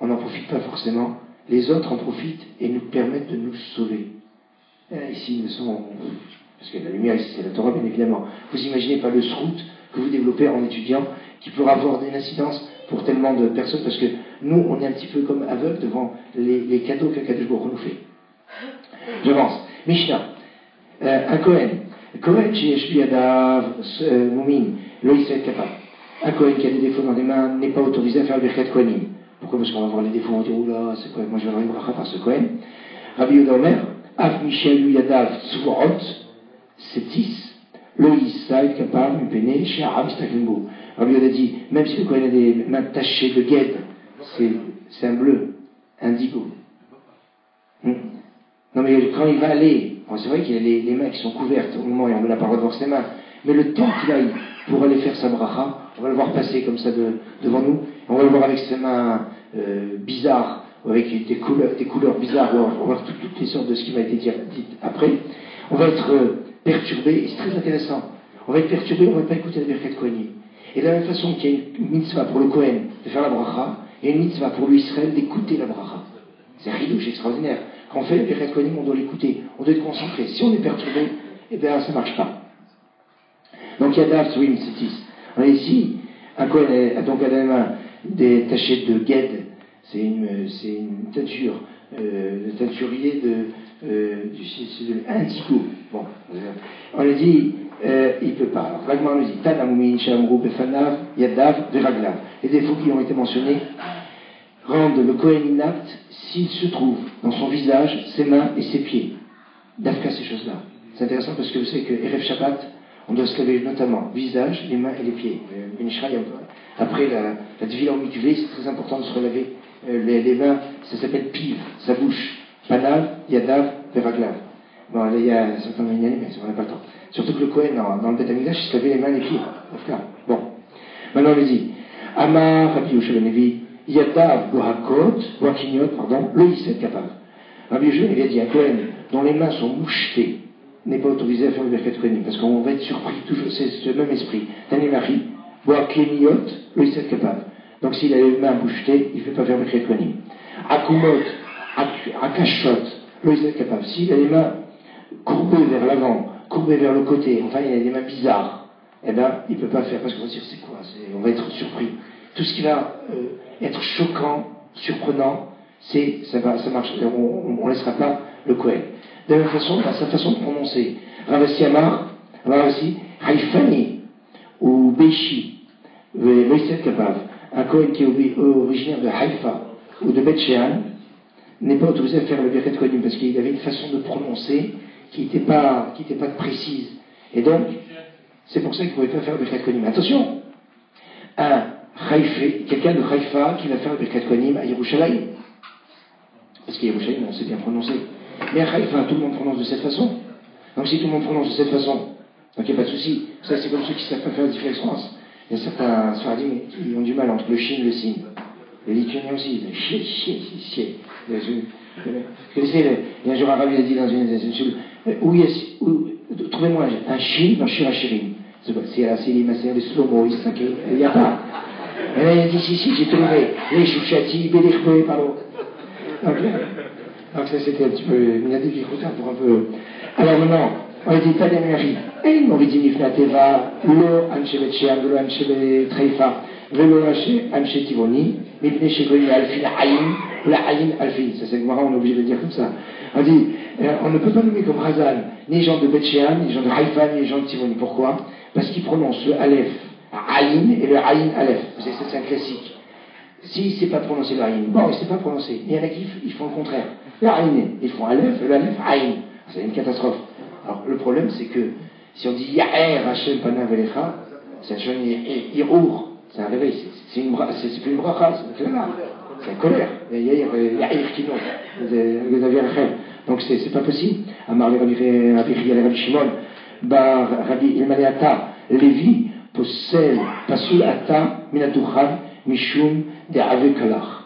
S1: on n'en profite pas forcément, les autres en profitent et nous permettent de nous sauver. Ici, nous sommes... Parce que la lumière ici, c'est la Torah, bien évidemment. Vous imaginez pas le srout que vous développez en étudiant, qui pourra avoir une incidence pour tellement de personnes, parce que nous, on est un petit peu comme aveugles devant les cadeaux qu'Akadosh Baruch Hu nous fait. J'avance. Mishnah. Un Kohen. Kohen, chez Yadav, Moumin, le Israël capable. Un Kohen qui a des défauts dans les mains n'est pas autorisé à faire le Birkat Kohanim. Pourquoi? Parce qu'on va voir les défauts, on va dire, oula, c'est quoi? Moi je vais avoir une bracha par ce Kohen. Rabbi Yehuda Omer, Af Michel Yadav Tzvorot, c'est 10. Le Israël capable, Mupene, chez Aram Staklimbo. Rabbi Yehuda dit, même si le Kohen a des mains tachées de gued, c'est un bleu, indigo. Non mais quand il va aller, bon, c'est vrai qu'il a les mains qui sont couvertes au moment où on n'a pas le droit de voir ses mains, mais le temps qu'il aille pour aller faire sa bracha, on va le voir passer comme ça devant nous, on va le voir avec ses mains bizarres, avec des couleurs bizarres, on va voir toutes les sortes de ce qui va être dit après. On va être perturbé, et c'est très intéressant, on va être perturbé, on ne va pas écouter la Birkat Kohanim. Et de la même façon qu'il y a une mitzvah pour le Kohen de faire la bracha, il y a une mitzvah pour l'Israël d'écouter la bracha. C'est un ridouche extraordinaire. Quand on fait le Birkat Kohanim, on doit l'écouter, on doit être concentré. Si on est perturbé, eh bien ça ne marche pas. Donc il y a Dav, oui, c'est 10. On a ici, un Kohen a donc à la main des tachettes de gued, c'est une teinture, le teinturier de indigo. Bon, on a dit, il ne peut pas. Alors, Ragman nous dit, Tanamoumin, Shamrou, Befanav, Yadav, Veraglav. Les défauts qui ont été mentionnés rendent le Kohen inapte s'il se trouve dans son visage, ses mains et ses pieds. D'Afka, ces choses-là. C'est intéressant parce que vous savez que Erev Shabbat, on doit se laver notamment visage, les mains et les pieds. Après la Tvila au mikvé, c'est très important de se relaver les mains, ça s'appelle piv, sa bouche. Panav, Yadav, Veraglav. Bon, là, il y a certains manières, mais on n'a pas le temps. Surtout que le Kohen, dans le Beth Amikdash, il se lavait les mains et les pieds. Bon. Maintenant, on lui dit, Amar, Rabbi Yoshua ben Levi, Yadav, Bohakot, Bohakinyot, pardon, le Yisset capable. Rabbi Yoshua ben Levi a dit, un Kohen dont les mains sont mouchetées n'est pas autorisé à faire le Birkat Kohanim, parce qu'on va être surpris, toujours, c'est ce même esprit. Tanemari, Bohakinyot, le Yisset capable. Donc s'il a les mains mouchetées, il ne fait pas faire le Birkat Kohanim. Akumot, Akashot, le Yisset capable. S'il a les mains courbées vers l'avant, courbées vers le côté, enfin il a des mains bizarres, eh bien il ne peut pas faire, parce qu'on va se dire c'est quoi, on va être surpris. Tout ce qui va être choquant, surprenant, ça marche, on ne laissera pas le Kohen. De la même façon, dans sa façon de prononcer, Ravasi Amar, Ravasi, Haïfani, ou Beishi, Moïset Kapav, un Kohen qui est originaire de Haïfa, ou de Beth Shean, n'est pas autorisé à faire le Birkat Kohanim, parce qu'il avait une façon de prononcer qui n'était pas précise. Et donc, c'est pour ça qu'il ne pouvait pas faire le Birkat Kohanim. Attention, quelqu'un de Haïfa qui va faire le Birkat Kohanim à Yerushalayim. Parce qu'à Yerushalayim, on sait bien prononcer. Mais à Haïfa, tout le monde prononce de cette façon. Donc si tout le monde prononce de cette façon, donc il n'y a pas de souci. Ça, c'est comme ceux qui ne savent pas faire la différence. Il y a certains Sfaradim qui ont du mal entre le shin et le sin. Les Lituaniens aussi, le chi. Il y a un jour un rabbi a dit dans une trouvez-moi un shin dans Shir HaShirim. C'est la Maser, les slow-mo, il n'y a pas. Et là, il a dit, si, j'ai trouvé les chouchati, bélichbe, pardon. Donc ça, c'était un petit peu, il y a des difficultés pour un peu. Alors maintenant, on a dit, t'as des mairies. Et ils m'ont dit, Nifna Teva, lo Anche Betchean, lo Anche Treifa, velo Anche Tivoni, Mipne Shegoïne Alfin Aïn, la Aïn Alfin. Ça, c'est le marrant, on est obligé de le dire comme ça. On dit, on ne peut pas nommer comme Razan ni les gens de Betchean, ni les gens de Haïfa, ni les gens de Tivoni. Pourquoi? Parce qu'ils prononcent le Aleph Aïn et le Aïn Aleph. C'est un classique. Si c'est pas prononcé le Aïn, bon, c'est pas prononcé. Il y en a qui ils font le contraire. Le Aïn, ils font Aleph, le Aleph Aïn. C'est une catastrophe. Alors le problème, c'est que si on dit Ya'er Hashem Panav Elecha, c'est un jeune Irour, c'est un réveil, c'est plus une bracha, c'est une clama, c'est une colère. Ya'er Kino, donc c'est pas possible. Amar le Rabbi Shimon, Rabbi Ilmaneata, Lévi, Posel, Pasul Ata, Minaduchan, Mishum, de Avekalach.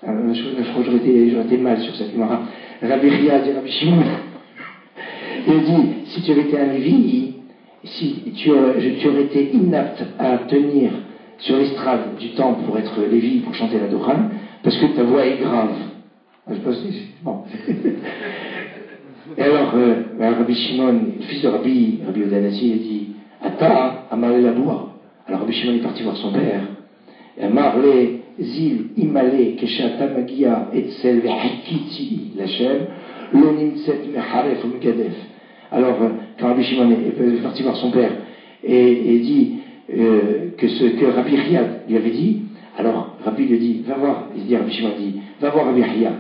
S1: Je crois que j'aurais été mal sur cette Gemara. Rabbi Ria dit Rabbi Shimon. Il dit, si tu avais été un Lévi, si tu aurais été inapte à tenir sur l'estrade du temple pour être Lévi, pour chanter la Doran, parce que ta voix est grave. Je pense que bon. Et alors, Rabbi Shimon, le fils de Rabbi Odanassi, il dit Ata Amarle la bois. Alors Rabbi Shimon est parti voir son père. Et Amarle Zil Imale Keshata Magia Etzel Vehakiti Lachem Lonim Tset Meharef Umgadef. Alors, quand Rabbi Shimon est parti voir son père et dit que Rabbi Riyad lui avait dit, alors Rabbi lui dit, va voir, il dit Rabbi Shimon dit, va voir Rabbi Riyad.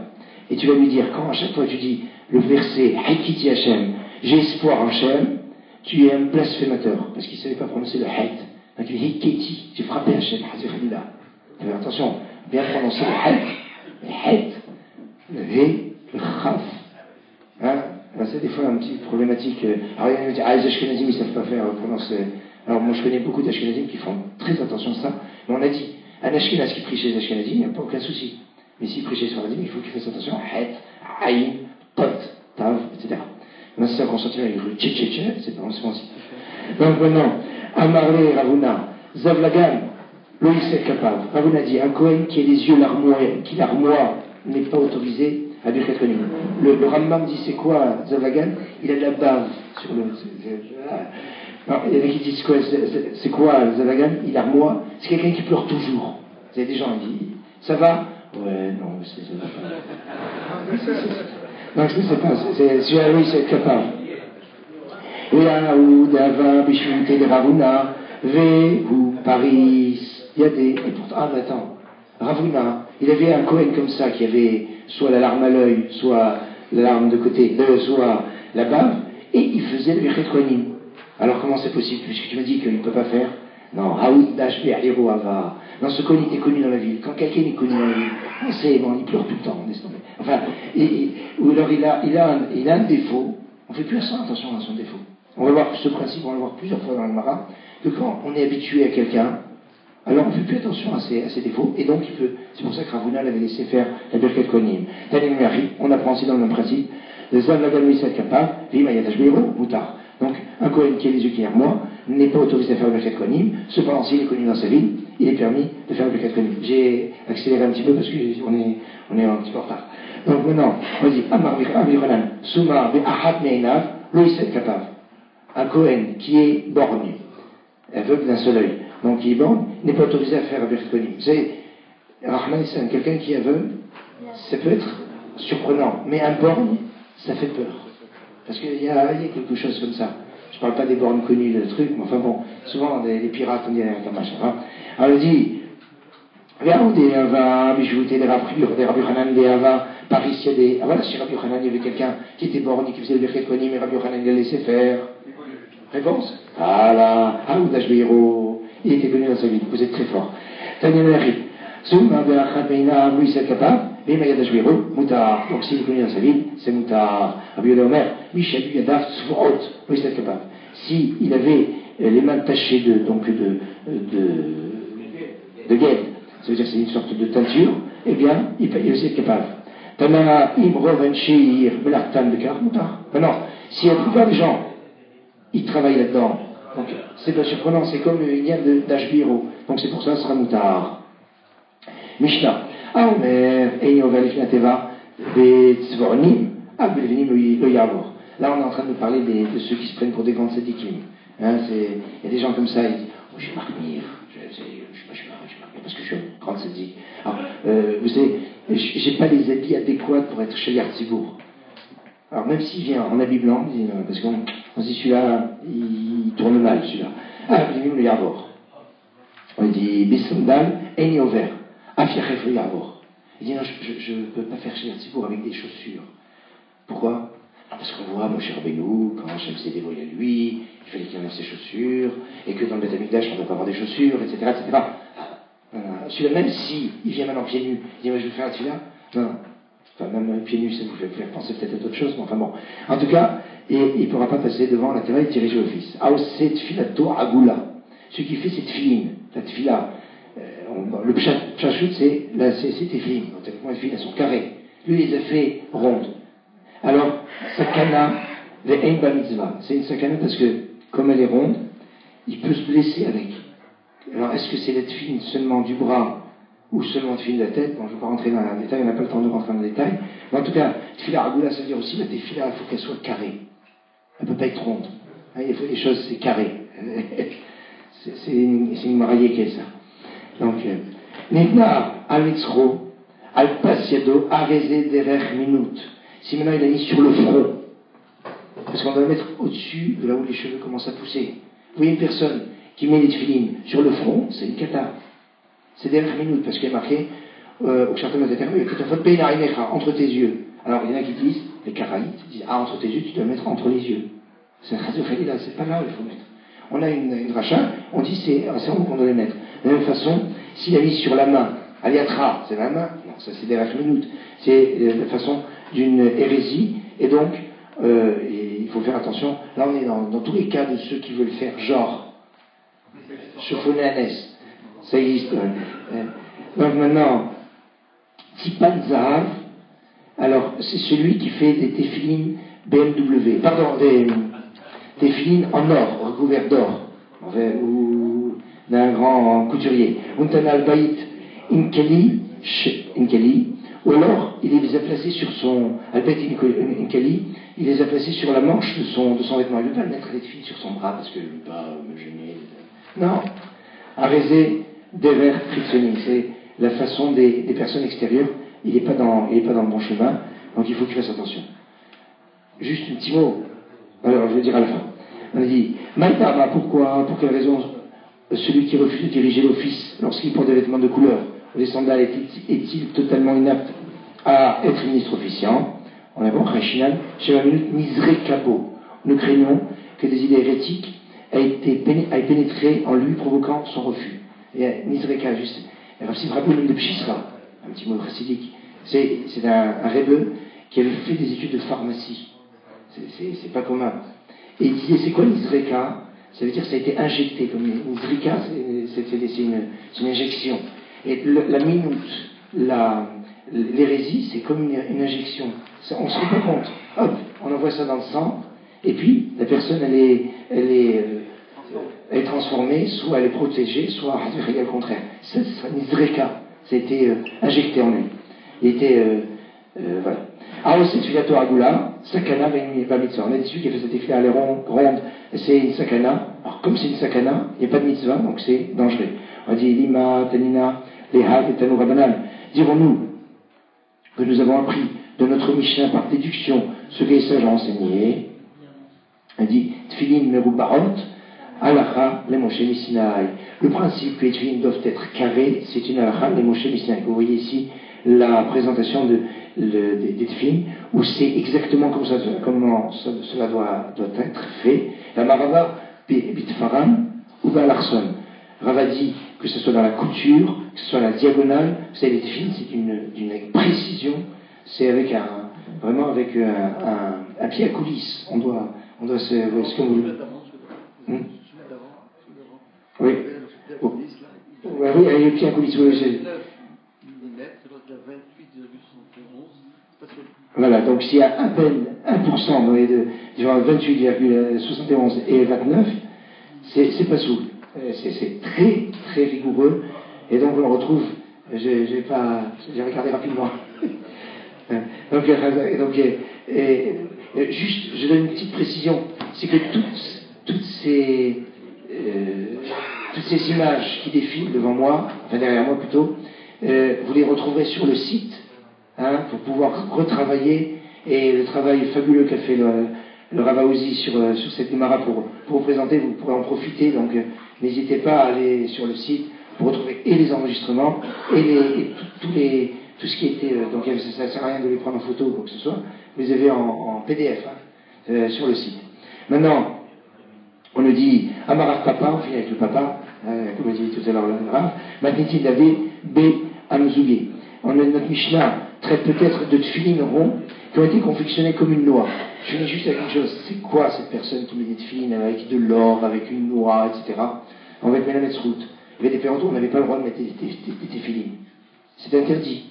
S1: Et tu vas lui dire, quand à chaque fois tu dis le verset Haikiti Hashem, j'ai espoir en Hashem, tu es un blasphémateur, parce qu'il ne savait pas prononcer le Haït. Donc tu dis Haikiti, j'ai frappé Hashem, Hazirallah. Attention, bien prononcer le Haït, le He, le Chaf. Hein? C'est des fois un petit problématique. Alors il y en a qui disent, les Ashkenazim, ils ne savent pas faire prononcer. Alors moi je connais beaucoup d'Ashkenazim qui font très attention à ça. Mais on a dit, un Ashkenaz qui prie chez les Ashkenazim, il n'y a pas aucun souci. Mais s'il prie chez les Sfaradim, il faut qu'il fasse attention. Het, Aïn, Tot, Tav, etc. Maintenant, si c'est un consentiment avec le Tché, c'est pas aussi. Donc maintenant, Amarle Ravuna, Zavlagan, Loïsek Kapav. Ravuna dit, un Kohen qui a les yeux larmois, qui l'armoire n'est pas autorisé à Birkat Kohanim. Le Rambam dit, c'est quoi Zavlagan? Il a de la bave sur le... Non, il y en a qui disent quoi, c'est quoi Zavlagan? Il armoie, c'est quelqu'un qui pleure toujours. Vous avez des gens qui disent, ça va? Ouais, non, c'est non, je ne sais pas, oui, c'est capable. Ou Dava, Bishmite de Ravuna, ou Paris, il y a des. Et pourtant, ah, mais attends, Ravuna, il avait un Kohen comme ça qui avait soit la larme à l'œil, soit la larme de côté, soit la bave, et il faisait le Birkat Kohanim. Alors comment c'est possible, puisque tu m'as dit qu'il ne peut pas faire? Non, Haoud Dash Be'ero Ava. Non, ce Kohen était connu dans la ville. Quand quelqu'un est connu dans la ville, c'est bon, il pleure tout le temps, on laisse tomber. Enfin, ou alors il a un défaut, on ne fait plus attention à son défaut. On va voir ce principe, on va le voir plusieurs fois dans le Mara, que quand on est habitué à quelqu'un, alors on ne fait plus attention à ses défauts, et donc c'est pour ça que Ravuna l'avait laissé faire la Birkat Kohanim. Tanim Mari, on apprend aussi dans le même principe, le Zav Lagan Moïsat Kappa, Vima Yadash Be'ero, Moutar. Donc, un Kohen qui a les yeux qui moi n'est pas autorisé à faire le Birkat Kohanim. Cependant, s'il est connu dans sa ville, il est permis de faire le Birkat Kohanim. J'ai accéléré un petit peu parce qu'on est un petit peu en retard. Donc maintenant, on dit Amar Biranan, Souma Be'ahat Me'enav, Loïset Kapav. Un Kohen qui est borgne, aveugle d'un seul œil, donc qui est borgne, n'est pas autorisé à faire le Birkat Kohanim. C'est Rahman Issan, quelqu'un qui est aveugle, ça peut être surprenant, mais un borgne, ça fait peur. Parce qu'il y a quelque chose comme ça. Je ne parle pas des bornes connues, de trucs, mais enfin bon, souvent les pirates, on dit comme machin. Hein. Alors il dit, regarde des Hava, bijouté des Rabbi Hanan, des Hava, Paris, il y a des. Ah voilà, chez Rabbi Hanan, il y avait quelqu'un qui était borné, qui faisait le Birkat Kohanim, mais Rabbi Hanan l'a laissé faire. Réponse? Ah là, Haoud Ashbeiro, il était connu dans sa vie, vous êtes très fort. Tanya Meri, Souma Be'achat Beina, Louis Sakapa. Moutar. Donc s'il est connu dans sa ville, c'est Moutar. Rabbi Omer, Michel Yadaf Tzvorot, oui c'est capable. Si il avait les mains tachées de guêpe, ça veut dire que c'est une sorte de teinture, eh bien, il peut aussi être capable. Tana Imroven Sheir, Melartan Bekar, Moutar. Maintenant, si la plupart des gens, ils travaillent là-dedans, donc c'est pas surprenant, c'est comme une lien d'Ashbiro, donc c'est pour ça que ce sera Moutar. Mishnah. Là, on est en train de parler de ceux qui se prennent pour des grands tzadikim. Hein, il y a des gens comme ça, ils disent oh, je vais m'armir, parce que je suis un grand tzadik. Alors, vous savez, j'ai pas les habits adéquats pour être Shayar Tzibour. Alors, même s'il vient en habit blanc, parce qu'on se dit celui-là, il tourne mal, celui-là. Ah, il vient le Yavor. On dit Bissandal, Eni Over. Afiachef le Yavor. Il dit non, je ne peux pas faire Shayar Tzibour avec des chaussures. Pourquoi? Parce qu'on voit Moshe Rabbeinu, quand Hachem s'est dévoilé à lui, il fallait qu'il enlève ses chaussures, et que dans le Beth Amikdash, on ne doit pas avoir des chaussures, etc. etc. Celui-là, même si il vient maintenant pieds nus, il dit moi je vais faire celui-là, non. Enfin, même pieds nus, ça vous fait penser peut-être à d'autres choses, mais enfin bon. En tout cas, il ne pourra pas passer devant la teva et diriger au fils. Aoset filato agula. Celui qui fait cette filine, la tefila, le pshachut, c'est tefilin. Les filines, elles sont carrées. Lui, il les a fait rondes. Alors, sakana, les Einba Mitzvah. C'est une sakana parce que, comme elle est ronde, il peut se blesser avec. Alors, est-ce que c'est la tefilin seulement du bras ou seulement tefilin de la tête. Bon, je ne vais pas rentrer dans le détail, on n'a pas le temps de rentrer dans le détail. Mais en tout cas, tefila ragoula, ça veut dire aussi la tefila, il faut qu'elle soit carrée. Elle ne peut pas être ronde. Hein, il faut des choses, c'est carré. C'est une mariée qui est ça. Donc, Nidna al-Mitzro, al-Pasiado, arezé derech minut. Si maintenant il a mis sur le front, parce qu'on doit le mettre au-dessus de là où les cheveux commencent à pousser. Vous voyez une personne qui met les tefilines sur le front, c'est une kata. C'est derech minut, parce qu'il est marqué au Shartam Azaterme, entre tes yeux. Alors il y en a qui disent, les karaïtes disent, entre tes yeux, tu dois le mettre entre les yeux. C'est un chazou khalila, c'est pas là où il faut mettre. On a une dracha, on dit c'est où qu'on doit les mettre. De la même façon, s'il a mis sur la main, aliatra, c'est la main, non, ça c'est derech minut, c'est la façon d'une hérésie, et donc il faut faire attention. Là on est dans tous les cas de ceux qui veulent faire genre chauffonner à l'aise. Ça existe. Donc maintenant, Tipan Zahav, alors c'est celui qui fait des téfilines BMW, pardon, des filines en or, recouvertes d'or, ou d'un grand couturier. Untanal Bait Inkeli, ou alors il les a placés sur son Albert Inkeli, il les a placés sur la manche de son vêtement. Il ne veut pas mettre les filles sur son bras parce que je ne veux pas me gêner. Non, Arezé Dever Fritzoni, c'est la façon des personnes extérieures. Il n'est pas dans le bon chemin, donc il faut qu'il fasse attention. Juste un petit mot. Alors, je vais dire à la fin. On a dit, Maïtama, pourquoi, pour quelle raison celui qui refuse de diriger l'office lorsqu'il porte des vêtements de couleur ou des sandales est-il totalement inapte à être ministre officiant? On a bon, Rachinal, chez ma minute, Nizre Kabo. Nous craignons que des idées hérétiques aient pénétré en lui, provoquant son refus. Et Nizreka, juste, Rapsid Raboul de Pchisra, un petit mot chassidique. C'est un rebeu qui avait fait des études de pharmacie. C'est pas commun. Et il disait, c'est quoi l'Izreka? Ça veut dire que ça a été injecté. Comme une Izreka, c'est une injection. Et la minute, l'hérésie, c'est comme une injection. On ne se rend pas compte. Hop, on envoie ça dans le sang, et puis la personne, elle est transformée, soit elle est protégée, soit le contraire. C'est une Izreka. Ça a été injecté en lui. Il était, voilà. Alors, c'est Tfilato Agula, Sakana, va mitzvah. On a dit celui qui a fait cette éclair à l'air ronde, c'est une Sakana. Alors, comme c'est une Sakana, il n'y a pas de mitzvah, donc c'est dangereux. On dit Lima, Tanina, Lehav et Tanu Rabanan. Dirons-nous que nous avons appris de notre Mishnah par déduction ce que les sages ont enseigné. On dit Tfilin Merubarot, Alacha, les Moshe Misinaï. Le principe que les Tfilin doivent être carrés, c'est une Alacha, les Moshe Misinaï. Vous voyez ici la présentation des tefilines, où c'est exactement comment cela doit être fait. La Marava, Bitfaram, ou Balarson. Rava dit que ce soit dans la couture, que ce soit à la diagonale. Vous savez, les tefilines, c'est d'une précision, c'est avec vraiment avec un pied à coulisse. On doit se. Est-ce que vous. Oui. Oui, avec le pied à coulisse, oui. Voilà, donc s'il y a à peine 1% dans les deux, genre 28,71 et 29, c'est pas souple. C'est très, très rigoureux. Et donc on le retrouve, j'ai regardé rapidement. Juste, je donne une petite précision, c'est que toutes ces images qui défilent devant moi, enfin derrière moi plutôt, vous les retrouverez sur le site, pour pouvoir retravailler, et le travail fabuleux qu'a fait le Ravaouzi sur cette Gemara pour vous présenter, vous pourrez en profiter, donc n'hésitez pas à aller sur le site pour retrouver et les enregistrements et tout ce qui était, donc ça ne sert à rien de les prendre en photo ou quoi que ce soit, vous les avez en PDF sur le site. Maintenant, on nous dit Amarav Papa, on finit avec le papa, comme on dit tout à l'heure le Rav, Matniti Davé B. Amzougé. On a notre Mishnah traite peut-être de tefilines ronds qui ont été confectionnés comme une noix. Je finis juste avec une chose, c'est quoi cette personne qui met des tefilines avec de l'or, avec une noix, etc. On va être Melamed Srout. Il y avait des périodes où on n'avait pas le droit de mettre des tefilines. C'est interdit.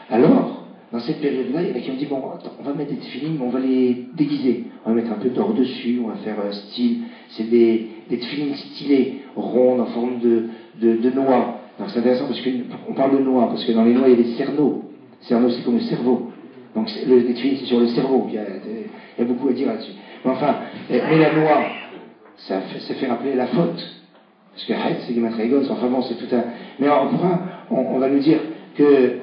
S1: Alors, dans cette période-là, il y en a qui ont dit, bon, attends, on va mettre des tefilines, mais on va les déguiser. On va mettre un peu d'or dessus, on va faire style. C'est des tefilines stylées, rondes, en forme de noix. Donc c'est intéressant parce qu'on parle de noix, parce que dans les noix il y a des cerneaux. Le cerneau c'est comme le cerveau. Donc le tefillin c'est sur le cerveau, il y a beaucoup à dire là-dessus. Mais enfin, mais la noix, ça fait rappeler la faute. Parce que Haït c'est Gematraïgon, enfin bon c'est tout un... Mais on va nous dire que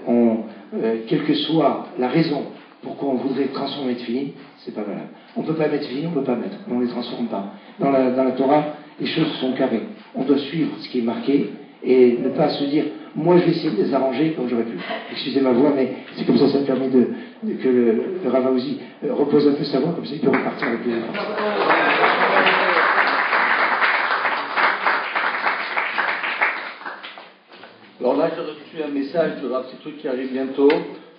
S1: quelle que soit la raison pourquoi on voudrait transformer tefillin, c'est pas valable. On ne peut pas mettre tefillin, on ne peut pas mettre, on ne les transforme pas. Dans la Torah, les choses sont carrées. On doit suivre ce qui est marqué et ne pas se dire moi je vais essayer de les arranger comme j'aurais pu. Excusez ma voix, mais c'est comme ça permet que le Rav Aouzi repose un peu sa voix, comme ça il peut repartir avec les autres.
S2: Alors là, j'ai reçu un message de Rav Citroën qui arrive bientôt.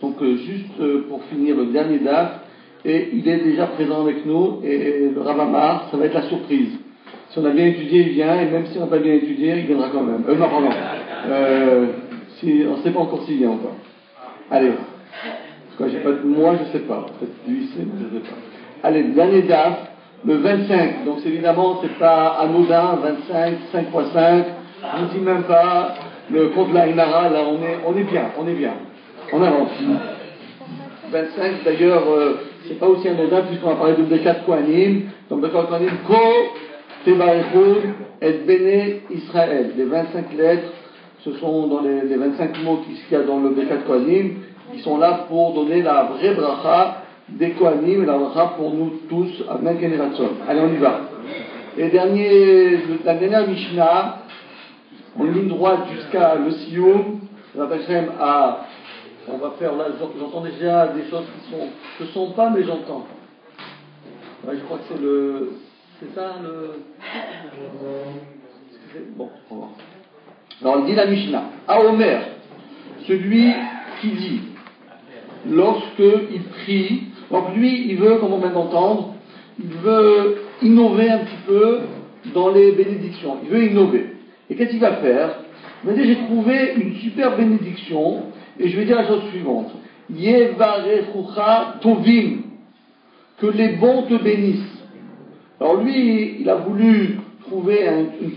S2: Donc juste pour finir le dernier DAF, et il est déjà présent avec nous, et le Rav Amar, ça va être la surprise. Si on a bien étudié, il vient, et même si on n'a pas bien étudié, il viendra quand même. Non, pardon. On ne sait pas encore s'il vient encore. Allez. Moi, je ne sais pas. Peut-être lui, sait, mais je ne sais pas. Allez, le dernier DAF, le 25. Donc évidemment, c'est pas anodin, 25, 5 x 5. Je ne dis même pas le compte la Inara, là, on est bien. On avance. 25, d'ailleurs, c'est pas aussi anodin puisqu'on a parlé de Bekat Kohanim. Donc Bekat Kohanim, Ko, Tevarechud, et Bene Israël. Les 25 lettres, ce sont dans les 25 mots qu'il y a dans le Bekat Kohanim, qui sont là pour donner la vraie bracha des Kohanim, et la bracha pour nous tous, à même génération. Allez, on y va. La dernière Mishnah, en ligne droite jusqu'à le Sioum, on va faire là, j'entends déjà des choses qui sont pas, mais j'entends. Ouais, je crois que c'est ça bon, on va voir. Alors, il dit la Mishnah, à Omer, celui qui dit, lorsqu'il prie, donc lui, il veut, comme on vient d'entendre, il veut innover un petit peu dans les bénédictions, il veut innover. Et qu'est-ce qu'il va faire? Il va dire, j'ai trouvé une super bénédiction, et je vais dire la chose suivante. Yevarechucha tovim, que les bons te bénissent. Alors lui, il a voulu trouver une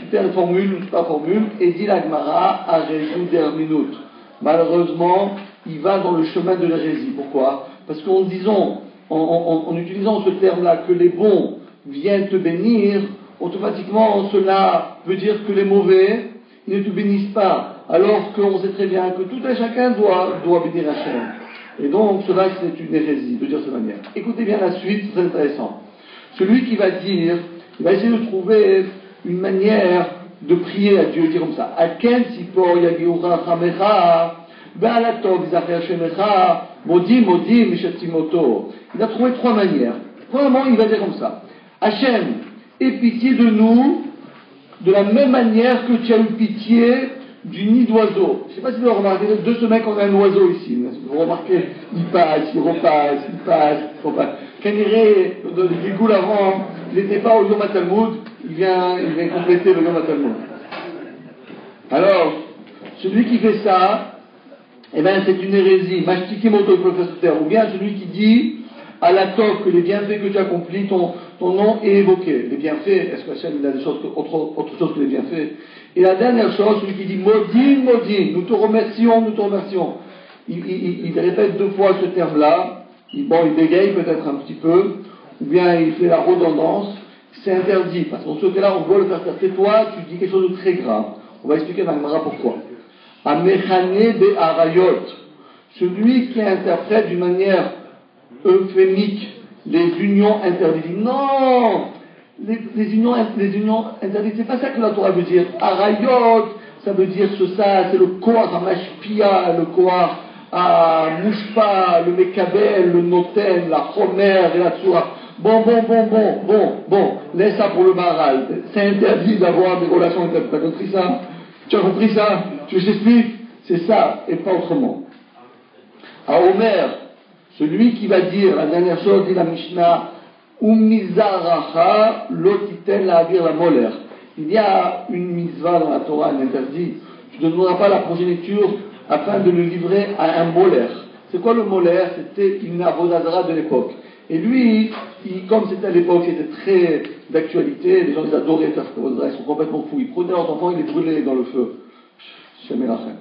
S2: super formule, une super formule, et dit la Gemara, Arezu derminut. Malheureusement, il va dans le chemin de l'hérésie. Pourquoi? Parce qu'en disant, en utilisant ce terme-là, que les bons viennent te bénir, automatiquement, cela veut dire que les mauvais, ils ne te bénissent pas. Alors qu'on sait très bien que tout un chacun doit bénir Hachem. Et donc, cela, c'est une hérésie, de dire de cette manière. Écoutez bien la suite, c'est très intéressant. Celui qui va dire, il va essayer de trouver une manière de prier à Dieu, dire comme ça. Aken sipor yagiura chamecha, ba'alatov izacher shemecha, modim mishatimoto. Il a trouvé 3 manières. Premièrement, il va dire comme ça. Hachem, aie pitié de nous, de la même manière que tu as eu pitié du nid d'oiseau. Je ne sais pas si vous avez remarqué, 2 semaines qu'on a un oiseau ici. Vous remarquez, il passe, il repasse. Quand il est de Gigoul avant, il n'était pas au Yom HaTalmud, il vient compléter le Yom HaTalmud. Alors, celui qui fait ça, eh bien c'est une hérésie. Mashtikim auto professeur. Ou bien celui qui dit à la tov que les bienfaits que tu accomplis, ton nom est évoqué. Les bienfaits, est-ce que Hachem a des choses, autre chose que les bienfaits? Et la dernière chose, celui qui dit Modim, nous te remercions. Il répète 2 fois ce terme-là. Il bégaye peut-être un petit peu, ou bien il fait la redondance. C'est interdit, parce qu'en ce cas-là, on doit le faire taire. C'est toi, tu dis quelque chose de très grave. On va expliquer dans le Gemara pourquoi. Amechane be'arayot, celui qui interprète d'une manière euphémique les unions interdites. Non, les unions interdites, c'est pas ça que la Torah veut dire. Arayot, ça veut dire ça, c'est le koar à mashpia, le koar à mushpa, le mekabel, le noten, la chomer et la tsura. Bon, laisse ça pour le maral. C'est interdit d'avoir des relations interdites. T'as compris ça? Tu as compris ça? Tu veux que j'explique? C'est ça, et pas autrement. À Omer, celui qui va dire, la dernière chose, dit la Mishnah, Umizaracha lotiten la avir la moler. Il y a une mitzvah dans la Torah, un interdit. Tu ne donneras pas la progéniture afin de le livrer à un molaire. C'est quoi le molaire? C'était une avodazara de l'époque. Et lui, comme c'était à l'époque, c'était très d'actualité, les gens ils adoraient faire ils sont complètement fous. Ils prenaient leurs enfants, ils les brûlaient dans le feu. Jamais la fin.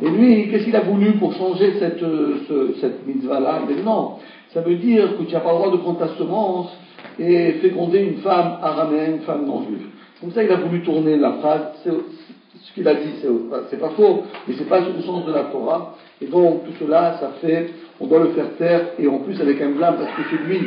S2: Et lui, qu'est-ce qu'il a voulu pour changer cette mitzvah-là? Il a dit non, ça veut dire que tu n'as pas le droit de prendre ta semence et féconder une femme araméenne, une femme non juive. Comme ça, il a voulu tourner la phrase. Ce qu'il a dit, c'est pas faux, mais c'est pas le sens de la Torah. Et donc, tout cela, ça fait, on doit le faire taire, et en plus avec un blâme, parce que celui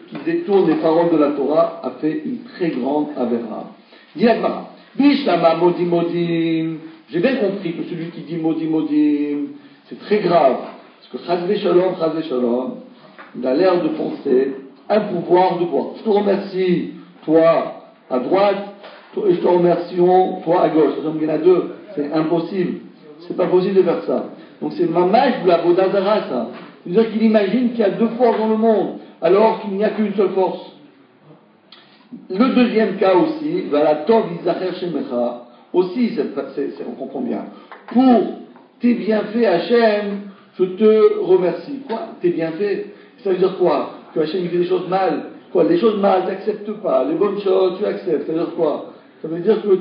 S2: qui détourne les paroles de la Torah a fait une très grande avéra. Dit Agmara, Bishlama modim modim. J'ai bien compris que celui qui dit modim modim, c'est très grave. Parce que chazvé shalom, il a l'air de penser un pouvoir de quoi? Je te remercie, toi, à droite, et je te remercie, toi, à gauche. Il y en a deux. C'est impossible. C'est pas possible de faire ça. Donc c'est mamage de la Bodazara, ça. C'est-à-dire qu'il imagine qu'il y a deux forces dans le monde, alors qu'il n'y a qu'une seule force. Le deuxième cas aussi, la Tov Izacher Shemecha, aussi, on comprend bien. Pour tes bienfaits, Hachem, je te remercie. Quoi? Tes bienfaits? Ça veut dire quoi? Que Hachem il fait des choses mal. Quoi? Les choses mal, tu n'acceptes pas. Les bonnes choses, tu acceptes. Ça veut dire quoi? Ça veut dire que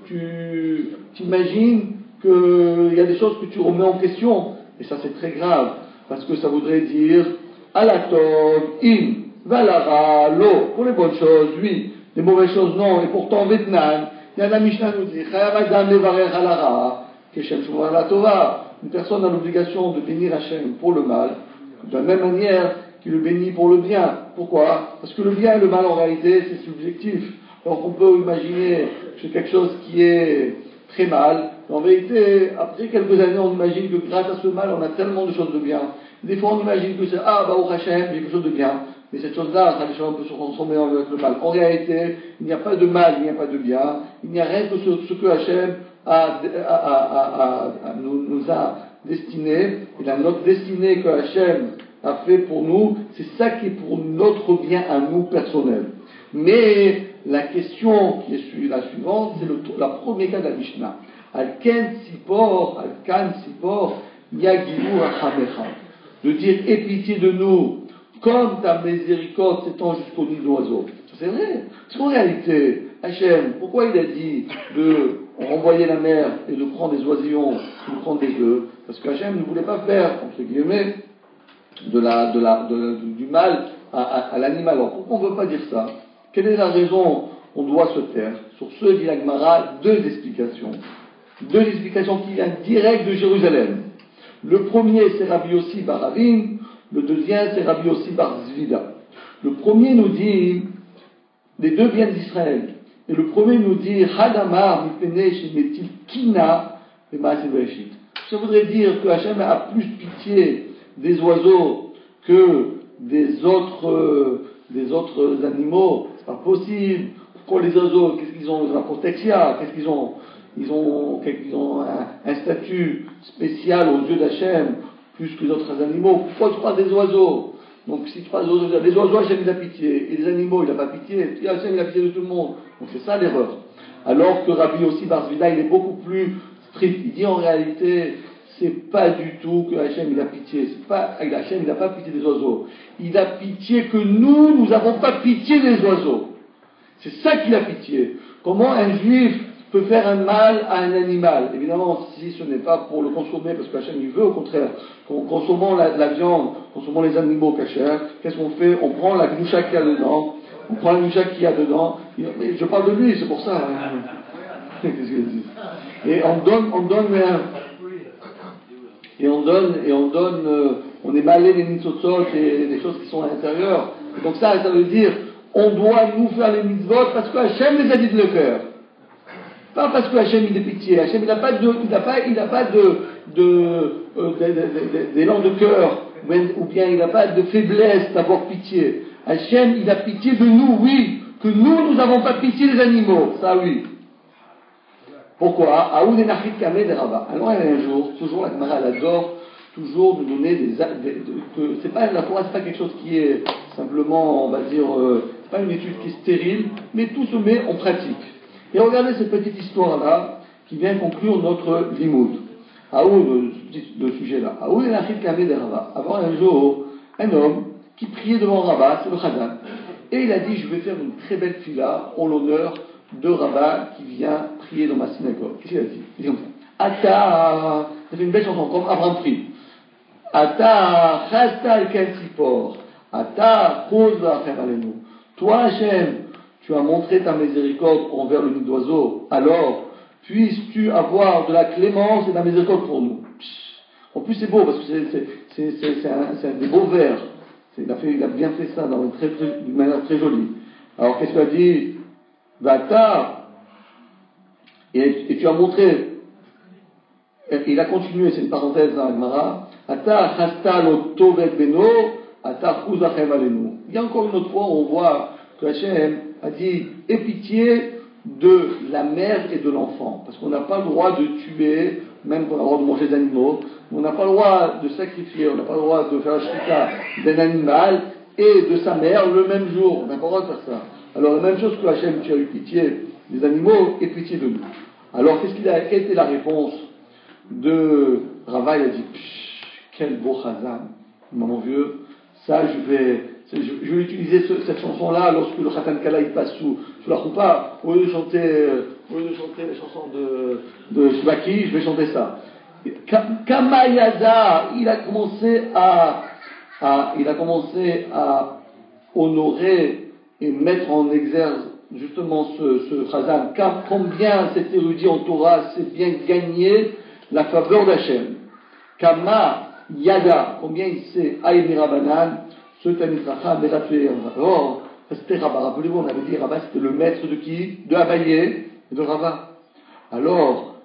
S2: tu imagines qu'il y a des choses que tu remets en question. Et ça, c'est très grave. Parce que ça voudrait dire, Alatov, in, valara, lo. Pour les bonnes choses, oui. Les mauvaises choses, non. Et pourtant, Vietnam, il y a la Mishnah nous dit, Chayamadam levarer halara, keshem shumar la tova. Une personne a l'obligation de bénir Hachem pour le mal, de la même manière qu'il le bénit pour le bien. Pourquoi? Parce que le bien et le mal, en réalité, c'est subjectif. Alors on peut imaginer que c'est quelque chose qui est très mal. En vérité, après quelques années, on imagine que grâce à ce mal, on a tellement de choses de bien. Des fois, on imagine que c'est au Hachem, il y a quelque chose de bien. Mais cette chose-là, ça peut se transformer avec le mal. En réalité, il n'y a pas de mal, il n'y a pas de bien. Il n'y a rien que ce que Hachem nous a destiné. Et la notre destinée que Hachem a fait pour nous, c'est ça qui est pour notre bien à nous personnel. Mais la question qui est la suivante, c'est la première cas de la Mishnah. Al-Ken Sipor, Yagilu Achamecha. De dire, aie pitié de nous, comme ta miséricorde s'étend jusqu'au nid de l'oiseau. C'est vrai. Parce qu'en réalité, Hachem, pourquoi il a dit de renvoyer la mer et de prendre des oisillons, de prendre des œufs? Parce que Hachem ne voulait pas faire, entre guillemets, du mal à l'animal. Alors pourquoi on ne veut pas dire ça? Quelle est la raison on doit se taire? Sur ce, dit la Gemara, deux explications. Deux explications qui viennent direct de Jérusalem. Le premier, c'est Rabbi Yossi bar Ravin. Le deuxième, c'est Rabbi Yossi bar Zvida. Le premier nous dit, les deux viennent d'Israël. Et le premier nous dit, Hadamar mipene shemetil kina et ma'aseh bereshit. Ça voudrait dire que Hachem a plus pitié des oiseaux que des autres animaux. C'est pas possible. Pourquoi les oiseaux, qu'est-ce qu'ils ont? La protection, qu'est-ce qu'ils ont? Ils ont un statut spécial aux yeux d'Hachem, plus que les autres animaux. Pourquoi tu parles des oiseaux? Donc si tu parles des oiseaux, les oiseaux, Hachem il a pitié, et les animaux, il n'a pas pitié, et Hachem il a pitié de tout le monde. Donc c'est ça l'erreur. Alors que Rabbi Yossi bar Zvida, il est beaucoup plus strict. Il dit en réalité, c'est pas du tout que Hachem il a pitié. Hachem il n'a pas pitié des oiseaux. Il a pitié que nous n'avons pas pitié des oiseaux. C'est ça qu'il a pitié. Comment un juif peut faire un mal à un animal? Évidemment, si ce n'est pas pour le consommer, parce que Hachem il veut au contraire, consommons la viande, consommons les animaux cachers, qu'est-ce qu'on fait? On prend la gloucha qu'il y a dedans, mais je parle de lui, c'est pour ça. Hein. Qu'est-ce que je dis? Et on est malé les nitzotzot et les choses qui sont à l'intérieur. Donc ça veut dire, on doit nous faire les mitzvot parce que Hachem les a dit de le faire. Pas parce que Hachem il est pitié. Hachem il n'a pas d'élan de cœur, ou bien il n'a pas de faiblesse d'avoir pitié. Hachem il a pitié de nous, oui, que nous n'avons pas pitié des animaux, ça oui. Pourquoi? Alors un jour, toujours la Gemara elle adore toujours nous donner c'est pas la Torah, c'est pas quelque chose qui est simplement, on va dire, c'est pas une étude qui est stérile, mais tout se met en pratique. Et regardez cette petite histoire-là qui vient conclure notre limoud. Le sujet-là. Avant un jour, un homme, qui priait devant Rabat, c'est le Chazan. Et il a dit, je vais faire une très belle fila en l'honneur de Rabat qui vient prier dans ma synagogue. Qu'est-ce qu'il a dit? Il dit comme ça. Ata, ça fait une belle chanson, comme Abraham prie. Ata, chasta al-ken sipor. Ata, chuz la'achem alenu. Toi, Hachem, tu as montré ta miséricorde envers le nid d'oiseau. Alors, puisses-tu avoir de la clémence et de la miséricorde pour nous. En plus, c'est beau, parce que c'est un des beaux vers. Il a bien fait ça d'une manière très jolie. Alors, qu'est-ce qu'il a dit? Vata, et tu as montré, il a continué, c'est une parenthèse dans Agmara, Ata chasta lo tovet beno, ata chuzachem alenu. Il y a encore une autre fois, on voit que Hachem a dit, aie pitié de la mère et de l'enfant, parce qu'on n'a pas le droit de tuer, même qu'on a le droit de manger des animaux, on n'a pas le droit de sacrifier, on n'a pas le droit de faire la shrita d'un animal et de sa mère le même jour, on n'a pas le droit de faire ça. Alors la même chose que Hachem, tu as eu pitié des animaux et pitié de nous. Alors quelle était la réponse de Rava? Il a dit, quel beau chazan, mon vieux, ça je vais utiliser cette chanson-là lorsque le Khatan Kala il passe sous la choupa, au lieu de chanter les chansons de Shibaki, je vais chanter ça. Kamayaza, il a commencé à honorer et mettre en exergue justement ce chazan. Combien cet érudit en Torah s'est bien gagné la faveur d'Hachem. Kama Yada, combien il sait Aïmi Rabbanan, ce Tamitracha, Meratué. Oh, c'était Rabat. Rappelez-vous, on avait dit Rabat, c'était le maître de qui? De Abaye et de Rabat. Alors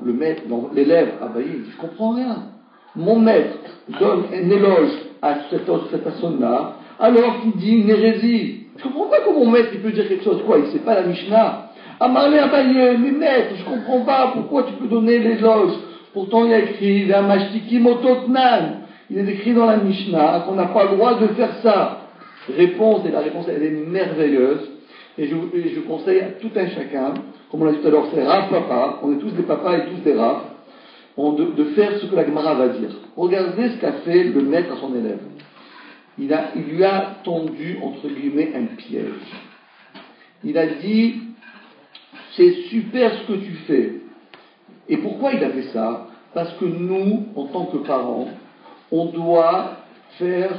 S2: le maître, l'élève Abaye, il dit, je comprends rien. Mon maître donne un éloge à cette personne-là, alors qu'il dit une hérésie. Je comprends pas comment mon maître il peut dire quelque chose. Quoi? Il sait pas la Mishnah. Amarlé Abaye, mais maître, je comprends pas pourquoi tu peux donner l'éloge. Pourtant, il y a écrit, il est écrit dans la Mishnah qu'on n'a pas le droit de faire ça. La réponse, elle est merveilleuse. Et je conseille à tout un chacun, comme on l'a dit tout à l'heure, c'est Rav Papa, on est tous des papas et tous des Rav, de faire ce que la Gemara va dire. Regardez ce qu'a fait le maître à son élève. Il lui a tendu, entre guillemets, un piège. Il a dit, c'est super ce que tu fais. Et pourquoi il a fait ça? Parce que nous, en tant que parents, on doit faire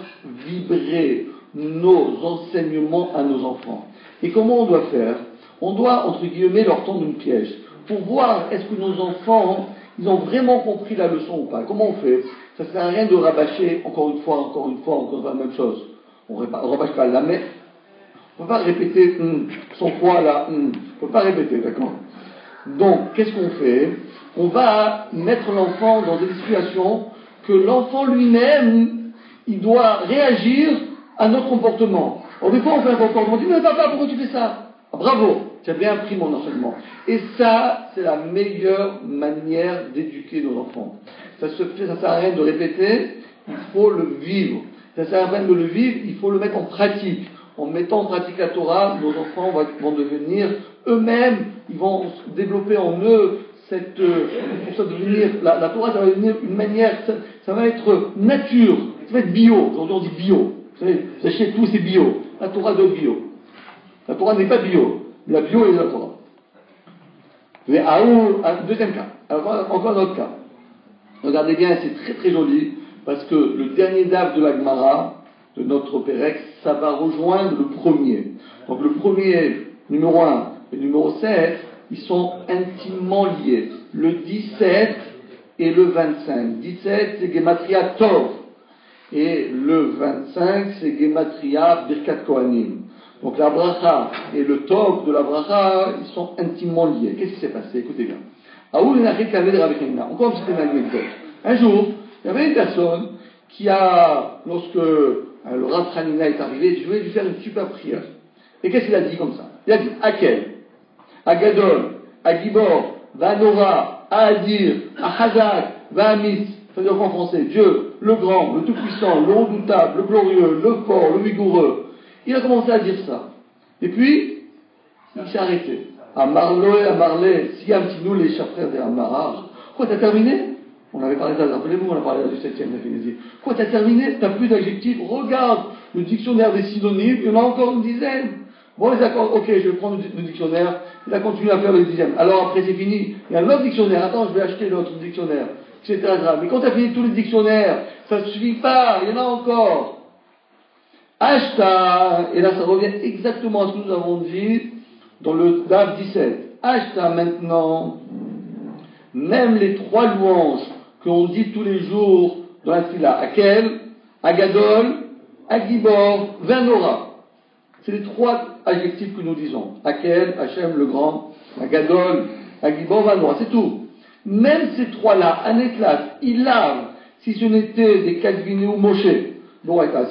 S2: vibrer nos enseignements à nos enfants. Et comment on doit faire? On doit, entre guillemets, leur tendre une piège pour voir est-ce que nos enfants, ils ont vraiment compris la leçon ou pas. Comment on fait? Ça ne sert à rien de rabâcher encore une fois la même chose. On ne rabâche pas la mais on ne peut pas répéter son foi là, on ne peut pas répéter, d'accord? Donc, qu'est-ce qu'on fait? On va mettre l'enfant dans des situations que l'enfant lui-même, il doit réagir à notre comportement. Alors, des fois, on fait un comportement, on dit, mais papa, pourquoi tu fais ça? Ah, bravo, tu as bien appris mon enseignement. Et ça, c'est la meilleure manière d'éduquer nos enfants. Ça sert à rien de répéter, il faut le vivre. Ça sert à rien de le vivre, il faut le mettre en pratique. En mettant en pratique la Torah, nos enfants vont devenir eux-mêmes, ils vont développer en eux pour ça devenir, la Torah, ça va devenir une manière, ça va être nature, ça va être bio. Aujourd'hui on dit bio. Vous savez, sachez tout c'est bio. La Torah doit être bio. La Torah n'est pas bio. La bio est la Torah. Mais deuxième cas. Alors, encore un autre cas. Regardez bien, c'est très très joli, parce que le dernier daf de la Gemara, de notre Pérec, ça va rejoindre le premier. Donc le premier, numéro 1 et numéro 7, ils sont intimement liés. Le 17 et le 25. 17, c'est Gematria Tov. Et le 25, c'est Gematria Birkat Kohanim. Donc la bracha et le Tov de la bracha, ils sont intimement liés. Qu'est-ce qui s'est passé? Écoutez bien. Encore une petite anecdote. Un jour, il y avait une personne qui lorsque le Rav Hanina est arrivé, je voulais lui faire une super prière. Et qu'est-ce qu'il a dit comme ça? Il a dit, Akel, Agadol, Agibor, Vanora, Adir, Ahazak, Vamis, c'est-à-dire en français, Dieu, le grand, le tout-puissant, le redoutable, le glorieux, le fort, le vigoureux. Il a commencé à dire ça. Et puis, il s'est arrêté. Amarloé, Amarlé, Siam Tinou, les chafrères des Amarar. Quoi, t'as terminé? On avait parlé de ça, rappelez-vous, on a parlé du 7e de Quoi, t'as terminé? T'as plus d'adjectifs? Regarde le dictionnaire des synonymes, il y en a encore une dizaine. Bon, les accords, ok, je vais prendre le dictionnaire, il a continué à faire le 10e. Alors après, c'est fini. Il y a un autre dictionnaire, attends, je vais acheter l'autre dictionnaire, etc. Mais quand tu as fini tous les dictionnaires, ça ne suffit pas, il y en a encore. Ashta, et là ça revient exactement à ce que nous avons dit dans le DAF 17. Ashta maintenant, même les 3 louanges qu'on dit tous les jours dans la Tfila, Akel, Agadol, Agibor, Venora. C'est les 3 adjectifs que nous disons. Akel, Hachem le grand, Agadol, Agibor, Venora, c'est tout. Même ces 3-là, Aneklat, Ilav, si ce n'était des Kadvini ou Moshe, si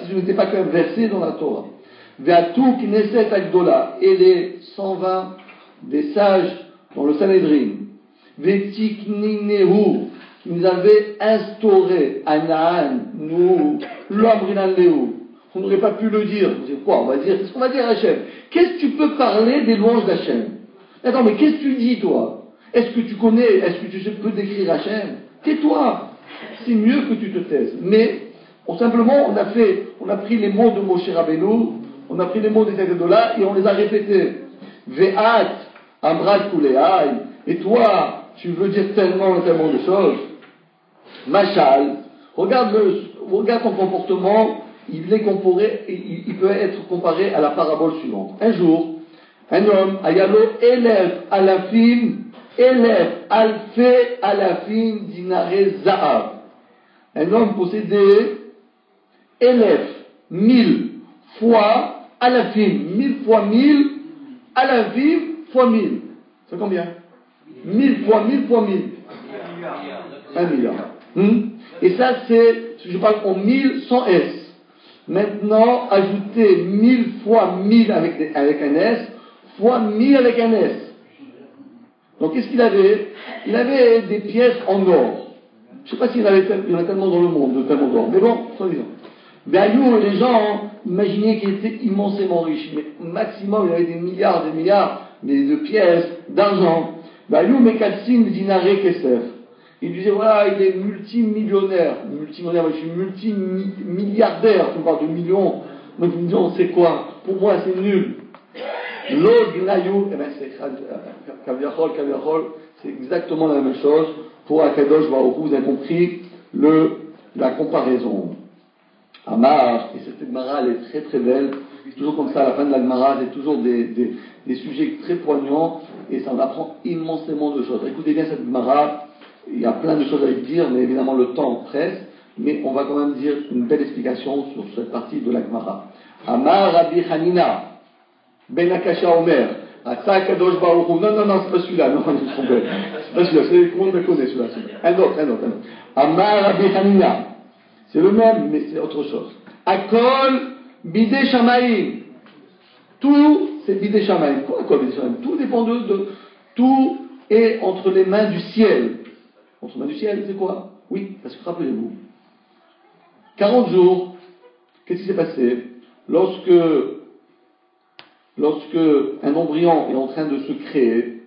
S2: ce n'était pas qu'un verset dans la Torah, Ve'atu Knesset Agdola, et les 120 des sages dans le Sanhedrin, Ve'tikninehu, qui nous avaient instauré, Anaan, nous, l'Amrinan Lehu. On n'aurait pas pu le dire. Vous dites quoi? On va dire, qu'est-ce qu'on va dire à Hachem? Qu'est-ce que tu peux parler des louanges d'Hachem? Attends, mais qu'est-ce que tu dis, toi? Est-ce que tu connais, est-ce que tu peux décrire Hachem? Tais-toi! C'est mieux que tu te taises. Mais, simplement, on a pris les mots de Moshe Rabbeinu, on a pris les mots des Agadola et on les a répétés. Ve'at, Amrat Kuleai, et toi, tu veux dire tellement de choses. Machal, regarde ton comportement, il peut être comparé à la parabole suivante. Un jour, un homme, Ayalo Elef Alfe Alafim Dinare Zahav. Un homme possédait Elef, 1000 fois Alafim, 1000 fois 1000, Alafim fois 1000. C'est combien? 1000 fois 1000 fois 1000. 1 milliard. Et ça, je parle en 1000 sans S. Maintenant, ajoutez 1000 fois 1000 avec un S, fois 1000 avec un S. Donc, qu'est-ce qu'il avait? Il avait des pièces en or. Je ne sais pas s'il y en a tellement dans le monde, tellement d'or. Mais bon, soi-disant. Bayou, les gens, imaginaient qu'il était immensément riche. Mais au maximum, il avait des milliards, mais de pièces, d'argent. Bayou, Mekatsin, Dinare, Kesef. Il disait, voilà, il est multimillionnaire. Multimillionnaire, je suis multimilliardaire. Tu me parles de millions. Donc, millions, c'est quoi? Pour moi, c'est nul. L'Ognayou, c'est Kaviachol, c'est exactement la même chose. Pour Akadosh Baruch Hu, vous avez compris la comparaison. Amar, et cette Gemara, elle est très très belle. C'est toujours comme ça, à la fin de la Gemara, c'est toujours des sujets très poignants, et ça en apprend immensément de choses. Écoutez bien cette Gemara. Il y a plein de choses à dire, mais évidemment le temps presse. Mais on va quand même dire une belle explication sur cette partie de la Gemara. Amar Rabbi Hanina, Ben Akasha Omer, Atsa Kadosh Baruch Hu. Non, c'est pas celui-là. Non, je me suis trompé. C'est pas celui-là. Tout le monde me connaît celui-là. Un autre. Amar Rabbi Hanina. C'est le même, mais c'est autre chose. Akol Bidei Shamaim. Tout, c'est Bidei Shamaim. Quoi, Akol Bidei Shamaim? Tout dépend tout est entre les mains du ciel. Entre les mains du ciel, c'est quoi? Oui, parce que rappelez-vous, 40 jours, qu'est-ce qui s'est passé? Lorsque un embryon est en train de se créer,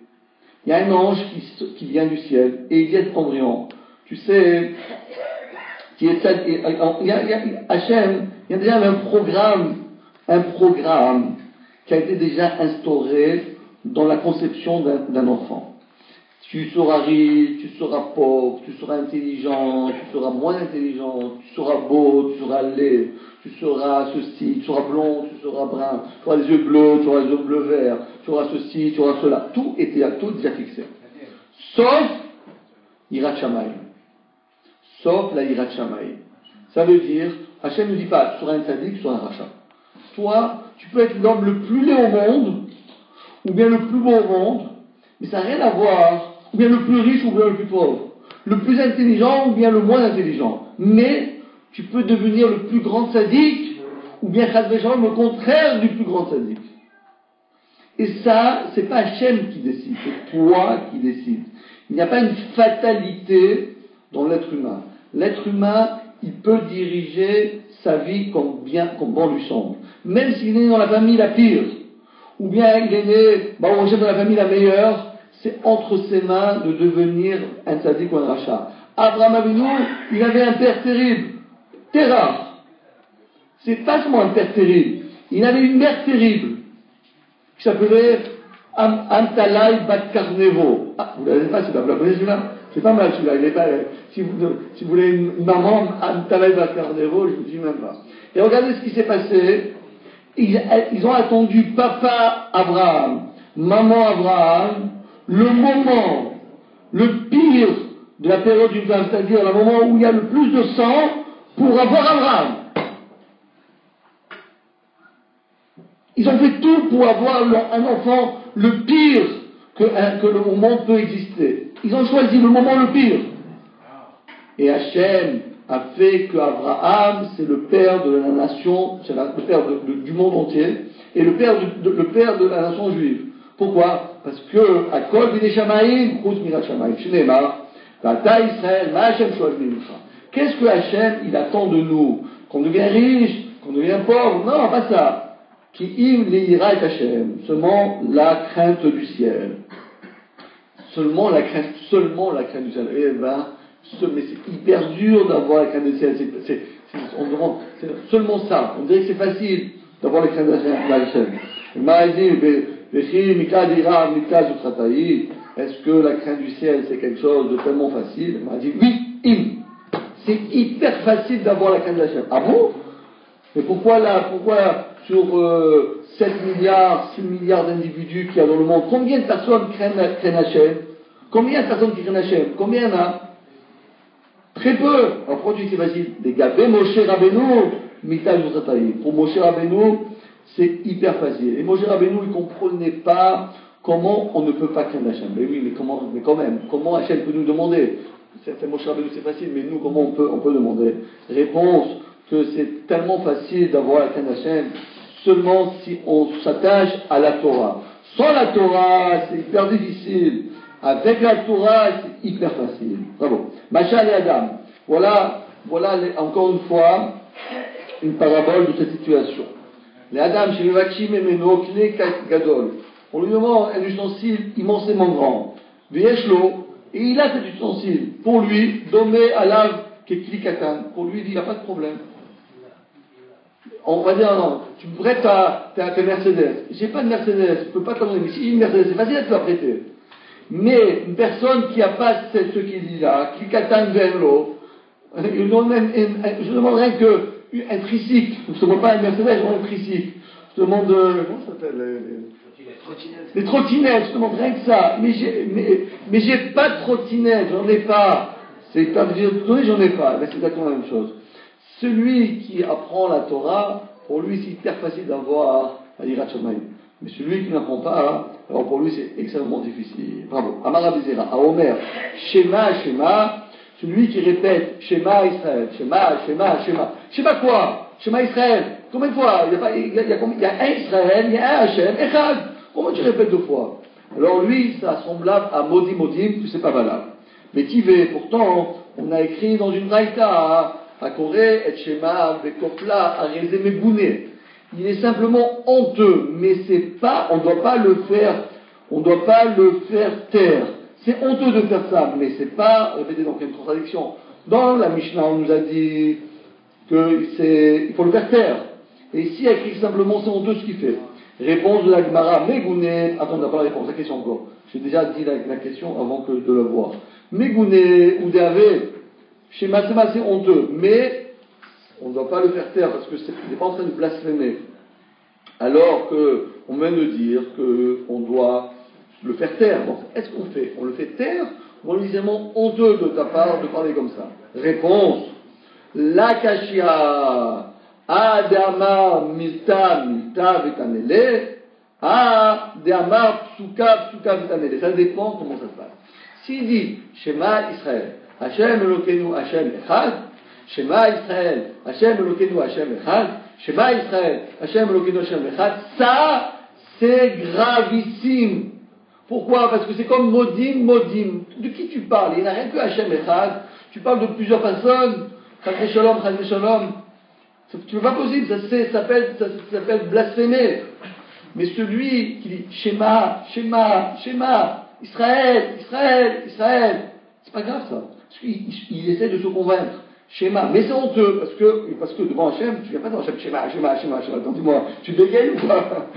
S2: il y a un ange qui vient du ciel, et il dit à cet embryon, tu sais, Hachem, il y a déjà un programme qui a été déjà instauré dans la conception d'un enfant. Tu seras riche, tu seras pauvre, tu seras intelligent, tu seras moins intelligent, tu seras beau, tu seras laid, tu seras ceci, tu seras blond, tu seras brun, tu auras les yeux bleus, tu auras les yeux bleu vert, tu auras ceci, tu auras cela. Tout déjà fixé. Sauf Yirat Shamayim. Sauf la Yirat Shamayim. Ça veut dire, Hachem ne dit pas, tu seras un tzaddik, tu seras un rachat. Toi, tu peux être l'homme le plus laid au monde, ou bien le plus beau au monde, mais ça n'a rien à voir, ou bien le plus riche ou bien le plus pauvre, le plus intelligent ou bien le moins intelligent. Mais tu peux devenir le plus grand tzaddik, ou bien le contraire du plus grand tzaddik. Et ça, c'est pas Hachem qui décide, c'est toi qui décides. Il n'y a pas une fatalité dans l'être humain. L'être humain, il peut diriger sa vie comme bon lui semble. Même s'il est né dans la famille la pire, ou bien il est né dans la famille la meilleure, c'est entre ses mains de devenir un tzaddik ou un rachat. Abraham Avinu, il avait un père terrible, Terah. C'est pas seulement un père terrible, il avait une mère terrible, qui s'appelait Amtalai Bat Karnevo. Ah, vous l'avez pas, c'est pas vous la connaissez celui-là? C'est pas mal celui-là, il est pas, si vous voulez une maman, Amtalai Bat Karnevo, je vous dis même pas. Et regardez ce qui s'est passé, ils ont attendu papa Abraham, maman Abraham, le moment, le pire de la période d'une femme, c'est-à-dire le moment où il y a le plus de sang, pour avoir Abraham. Ils ont fait tout pour avoir un enfant le pire que le monde peut exister. Ils ont choisi le moment le pire. Et Hachem a fait qu'Abraham, c'est le père de la nation, c'est le père du monde entier, et le père de la nation juive. Pourquoi? Parce que Akol b'nei Shamayim, chutz mirat Shamayim, shneimar, v'ata Israël, ma Hachem shoav mincha. Qu'est-ce que Hachem, il attend de nous? Qu'on devienne riche, qu'on devienne pauvre? Non, pas ça. Qui im liira et Hachem, seulement la crainte du ciel. Seulement la crainte du ciel. Et ben, mais c'est hyper dur d'avoir la crainte du ciel. On demande, c'est seulement ça. On dirait que c'est facile d'avoir la crainte d'Hachem. Est-ce que la crainte du ciel c'est quelque chose de tellement facile? On m'a dit oui, c'est hyper facile d'avoir la crainte d'Hachem. Ah bon? Mais pourquoi sur 7 milliards, 6 milliards d'individus qu'il y a dans le monde, combien de personnes craignent Hachem? Combien de personnes qui craignent Hachem? Combien il y en a? Très peu. Alors pourquoi tu dis que c'est facile? Les gars, Moshe Rabbeinu, Mitaj Utrataï. Pour Moshe Rabbeinu, c'est hyper facile. Et Moshe Rabbeinu, il ne comprenait pas comment on ne peut pas craindre Hachem. Mais oui, mais quand même, comment Hachem peut nous demander? C'est Moshe Rabbeinu, c'est facile, mais nous, comment on peut demander? Réponse, que c'est tellement facile d'avoir la crainte d'Hachem seulement si on s'attache à la Torah. Sans la Torah, c'est hyper difficile. Avec la Torah, c'est hyper facile. Bravo. Machal et Adam. Voilà encore une fois une parabole de cette situation. Les Adam, chez Mevachim et Meno, Kne Gadol. On lui demande un ustensile immensément grand. Vieshlo, et il a cet ustensile. Pour lui, Domé Alav Kekli Katan. Pour lui, il dit, il n'y a pas de problème. On va dire, non, tu me prêtes ta Mercedes. J'ai pas de Mercedes, je peux pas t'en donner. Mais si j'ai une Mercedes, c'est facile de te la prêter. Mais une personne qui n'a pas ce qu'il dit là, qui Katan Verlo, je demande rien qu'un tricycle. Je ne demande pas un Mercedes, je demande un tricycle. Je demande, comment ça s'appelle? Les trottinettes, je demande rien que ça. Mais j'ai pas de trottinette, j'en ai pas. C'est pas dire, j'en ai pas. Ben, c'est exactement la même chose. Celui qui apprend la Torah, pour lui c'est hyper facile d'avoir la Yirat Shamayim. Mais celui qui n'apprend pas, alors pour lui c'est extrêmement difficile. Bravo. Amar Abizera, à Omer, Shema, Shema, celui qui répète Shema Israël, Shema, Shema, Shema. Shema quoi? Shema Israël. Combien de fois? Il y a un Israël, il y a un Hachem, Echad. Comment tu répètes 2 fois? Alors lui, c'est semblable à Modim Modim, que c'est pas valable. Mais Tivé, pourtant, on a écrit dans une Raïta, à Corée, et Shema, Bekopla, à Rezemegouné. Il est simplement honteux, mais c'est pas, on ne doit pas le faire taire. C'est honteux de faire ça, mais c'est pas, répétez donc, il y a une contradiction. Dans la Mishnah, on nous a dit il faut le faire taire. Et ici, il y a écrit simplement, c'est honteux ce qu'il fait. Réponse de la Gemara, Megouné, attends, on n'a pas la réponse, la question encore. J'ai déjà dit la question avant de la voir. Megouné, ou Déhavé, chez Massema, c'est honteux, mais on ne doit pas le faire taire parce que il n'est pas en train de blasphémer. Alors qu'on vient de dire qu'on doit le faire taire. Donc, est-ce qu'on fait? On le fait taire ou on lui dit vraiment honteux de ta part de parler comme ça? Réponse. L'akashia Adama Milta Vitanele Adama Psuka Vitanele. Ça dépend comment ça se passe. S'il dit Shema Israël, Hashem Elokeinu Hashem Echad, Shema Israël, Hashem Elokeinu Hashem Echad, Shema Israël, Hashem Elokeinu Hashem Echad, ça c'est gravissime. Pourquoi? Parce que c'est comme Modim. De qui tu parles? Il n'y a rien que Hashem Echad. Tu parles de plusieurs personnes. Chazé Shalom. C'est pas possible. Ça s'appelle blasphémer. Mais celui qui dit Shema, Israël. C'est pas grave ça. Parce qu'il essaie de se convaincre. Schéma. Mais c'est honteux, parce que devant Hachem, tu viens pas devant Hachem, schéma. Attends, dis-moi, tu bégayes ou pas?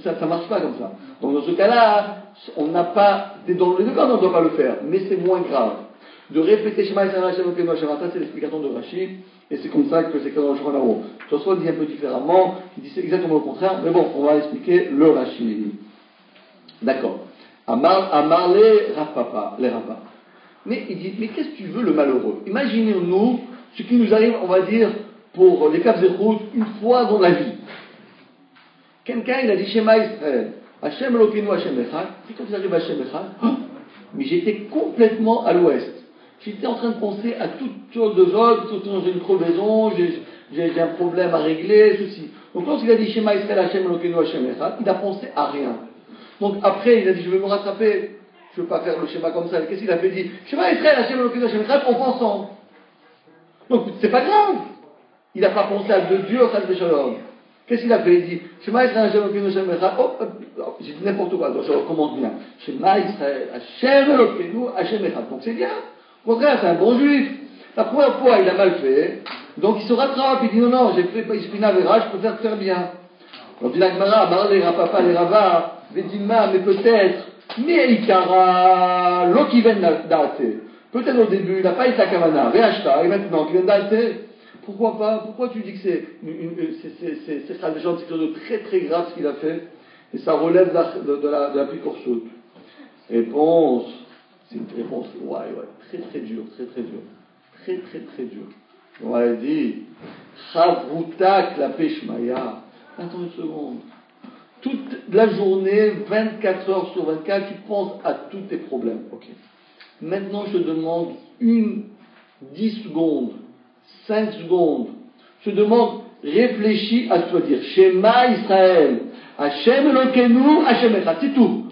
S2: Ça marche pas comme ça. Donc dans ce cas-là, on n'a pas, dans les deux cas, on ne doit pas le faire, mais c'est moins grave. De répéter Shema Yisrael Hashem Elokeinu Hashem Echad, c'est l'explication de Rashi, et c'est comme ça que c'est dans le Shulchan Aruch. Tosfot dit un peu différemment, il dit exactement le contraire, mais bon, on va expliquer le Rashi. D'accord. Amar les Rav les Rava. Mais il dit, mais qu'est-ce que tu veux le malheureux? Imaginez-nous ce qui nous arrive, on va dire, pour les Kav Zechut, une fois dans la vie. Quelqu'un, il a dit Shema Yisrael, Hashem Elokeinu Hashem Echad, et quand il arrive à Hashem Echad, mais j'étais complètement à l'ouest. J'étais en train de penser à toute chose de l'autre, j'ai une crevaison, j'ai un problème à régler, ceci. Donc lorsqu'il a dit Shema Yisrael Hashem Elokeinu Hashem Echad, il a pensé à rien. Donc après, il a dit je vais me rattraper, je ne veux pas faire le schéma comme ça. Qu'est-ce qu'il a fait? Il dit Shema Yisrael Hashem Elokeinu Hashem Echad en pensant. Donc c'est pas grave. Il n'a pas pensé à deux dieux, Chas v'Shalom. Qu'est-ce qu'il a fait? Il dit Shema Yisrael Hashem Elokeinu Hashem Echad. J'ai dit n'importe quoi, donc je recommande bien. Shema Yisrael Hashem Elokeinu Hashem Echad. Donc c'est bien. Au contraire, c'est un bon juif. La première fois, il a mal fait, donc il se rattrape, il dit non, j'ai fait Ispina Vera, je préfère faire bien. Donc il a dit Amar les Rapapa, les Rava, Vedima, mais peut-être, mais Ikara, l'Okiven Date. Peut-être au début, il n'a pas été à Kavana, Veashta, et maintenant qu'il vient Date. Pourquoi pas? Pourquoi tu dis que c'est quelque chose de très très grave ce qu'il a fait, et ça relève de la Pikorsout? Réponse. C'est une réponse, très très dure, très dure. On a dit, Chavrutak la Peshmaya. Attends une seconde. Toute la journée, 24 heures sur 24, tu penses à tous tes problèmes. Ok. Maintenant, je te demande 10 secondes, 5 secondes. Je te demande, réfléchis à ce que tu vas dire. Shema Israël, Hashem Elokeinu, Hashem Echad, c'est tout.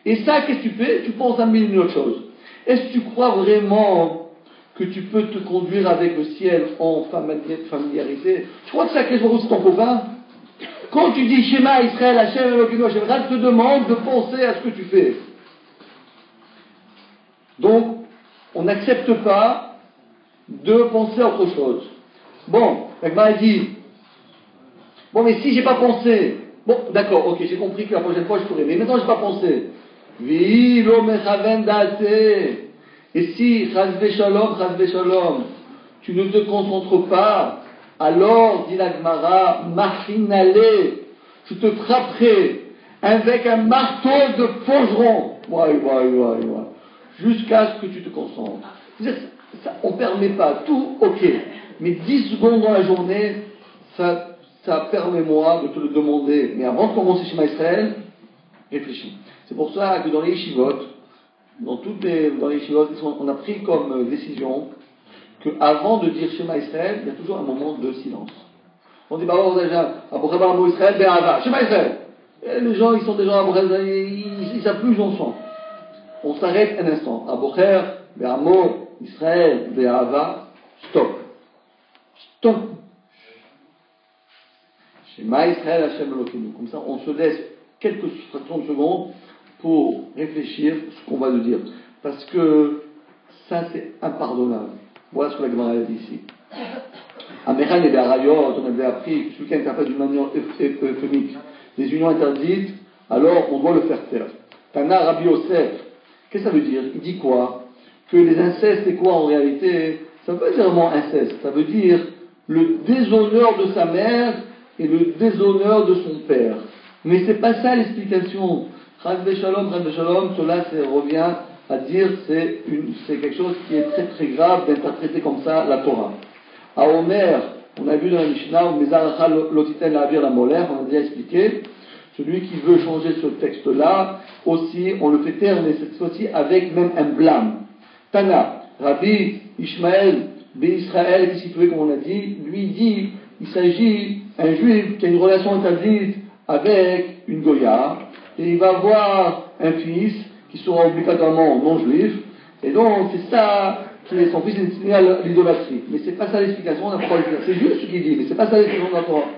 S2: Et ça, qu'est-ce que tu fais? Tu penses à mille autres choses. Est-ce que tu crois vraiment que tu peux te conduire avec le ciel en familiarité? Tu crois que ça, c'est ton copain? Quand tu dis Shema Israël, Hashem Elokeinu, Hashem Echad, te demande de penser à ce que tu fais. Donc, on n'accepte pas de penser à autre chose. Bon, Agma dit, bon, mais si j'ai pas pensé, bon, d'accord, ok, j'ai compris que la prochaine fois je pourrais, mais maintenant j'ai pas pensé. Vi lo mechaven date. Et si, chas v'shalom, tu ne te concentres pas, alors, dit la Gemara, machinale, je te frapperai avec un marteau de forgeron. Jusqu'à ce que tu te concentres. Ça, on ne permet pas tout, ok. Mais 10 secondes dans la journée, ça permet-moi de te le demander. Mais avant de commencer Shema Israël, réfléchis. C'est pour ça que dans les yeshivot, dans les yeshivot, on a pris comme décision qu'avant de dire Shema Israël, il y a toujours un moment de silence. On dit, déjà, Abochar Israël, Be'ava, Shema Israël. Et les gens, ils sont déjà ils ne savent plus où ils en sont. On s'arrête un instant. Abocher, Be'amo, Israël, Be'ava, stop. Shema Israël, Hashem Elokeinu. Comme ça, on se laisse quelques fractions de secondes pour réfléchir ce qu'on va nous dire. Parce que ça, c'est impardonnable. Voilà ce que la Gemara dit ici. À Mechal et Be'arayot, on avait appris que celui qui interprète d'une manière euphonique des unions interdites, alors on doit le faire taire. Tana Rabbi Yosef, qu'est-ce que ça veut dire? Il dit quoi? Que les incestes, c'est quoi en réalité? Ça veut pas dire vraiment inceste, ça veut dire le déshonneur de sa mère et le déshonneur de son père. Mais c'est pas ça l'explication. Chas v'shalom, cela revient à dire c'est quelque chose qui est très très grave d'interpréter comme ça la Torah. À Omer, on a vu dans la Mishnah, on a déjà expliqué, celui qui veut changer ce texte-là, aussi, on le fait taire, mais cette fois-ci avec même un blâme. Tana, Rabbi Ishmael, Israël, qui est situé comme on a dit, lui dit, il s'agit d'un juif qui a une relation interdite avec une Goya, et il va avoir un fils qui sera obligatoirement non juif, et donc c'est ça qui est son fils est destiné à l'idolâtrie. Mais c'est pas ça l'explication, on n'a pas c'est juste ce qu'il dit, mais c'est pas ça l'explication de la Torah.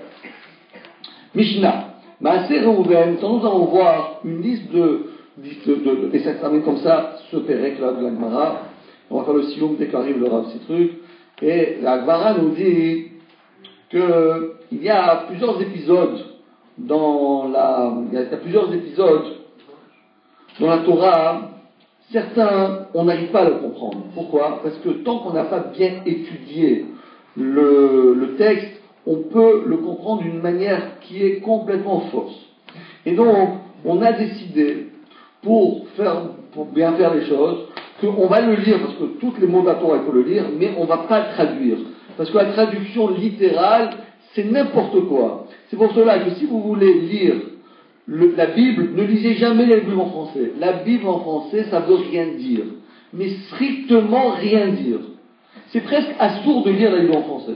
S2: Mishnah. Maaseh Reuven, quand nous allons voir une liste et ça termine comme ça, ce pérec là de la Gemara, On va faire le sioum dès qu'arrive le Rav Sitruk. Et la Gemara nous dit qu'il y a plusieurs épisodes dans la Torah. Certains, on n'arrive pas à le comprendre. Pourquoi? Parce que tant qu'on n'a pas bien étudié le texte, on peut le comprendre d'une manière qui est complètement fausse. Et donc, on a décidé, pour bien faire les choses, qu'on va le lire, parce que tous les mots de la Torah, il faut le lire, mais on ne va pas le traduire. Parce que la traduction littérale, c'est n'importe quoi. C'est pour cela que si vous voulez lire la Bible, ne lisez jamais la Bible en français. La Bible en français, ça ne veut rien dire. Mais strictement rien dire. C'est presque assourd de lire la Bible en français.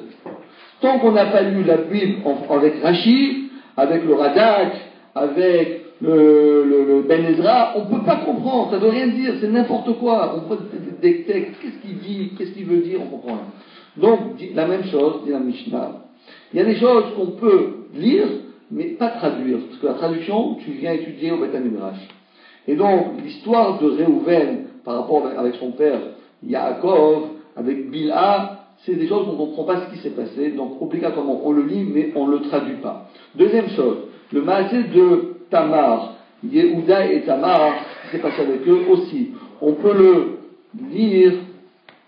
S2: Tant qu'on n'a pas lu la Bible avec Rashi, avec le Radak, avec le Ben Ezra, on ne peut pas comprendre, ça ne veut rien dire, c'est n'importe quoi. On peut des textes, qu'est-ce qu'il dit, qu'est-ce qu'il veut dire, on comprend rien. Donc, la même chose, dit la Mishnah. Il y a des choses qu'on peut lire, mais pas traduire, parce que la traduction, tu viens étudier au Beth Midrash. Et donc, l'histoire de Réhouven, par rapport avec son père, Yaakov, avec Bilha, c'est des choses qu'on ne comprend pas ce qui s'est passé, donc obligatoirement on le lit, mais on ne le traduit pas. Deuxième chose, le maasé de Tamar, Yehuda et Tamar, ce qui s'est passé avec eux aussi. On peut le lire,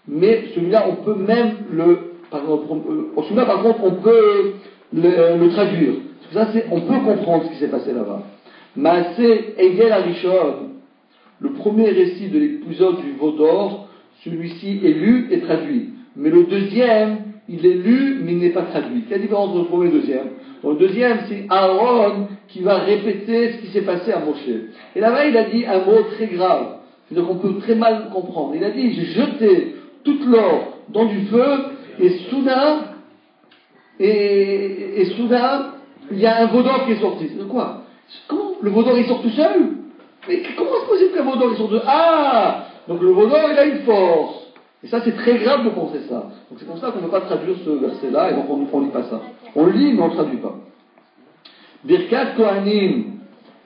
S2: mais celui-là, on peut même celui-là, par contre, on peut le traduire. Parce que ça, on peut comprendre ce qui s'est passé là-bas. Maasé Egel Arishon, le premier récit de l'épisode du veau d'or, celui-ci est lu et traduit. Mais le deuxième, il est lu, mais il n'est pas traduit. Quelle différence entre le premier et le deuxième? Dans le deuxième, c'est Aaron qui va répéter ce qui s'est passé à Moshe. Et là-bas, il a dit un mot très grave. C'est-à-dire qu'on peut très mal comprendre. Il a dit, j'ai jeté toute l'or dans du feu, et soudain, il y a un veau d'or qui est sorti. C'est quoi? Comment? Le veau d'or, il sort tout seul? Mais comment est-ce possible qu'un veau d'or, il sort de... Ah! Donc le veau d'or, il a une force. Et ça, c'est très grave de penser ça. Donc c'est pour ça qu'on ne peut pas traduire ce verset-là, et donc on ne lit pas ça. On le lit, mais on ne le traduit pas. Birkat Kohanim.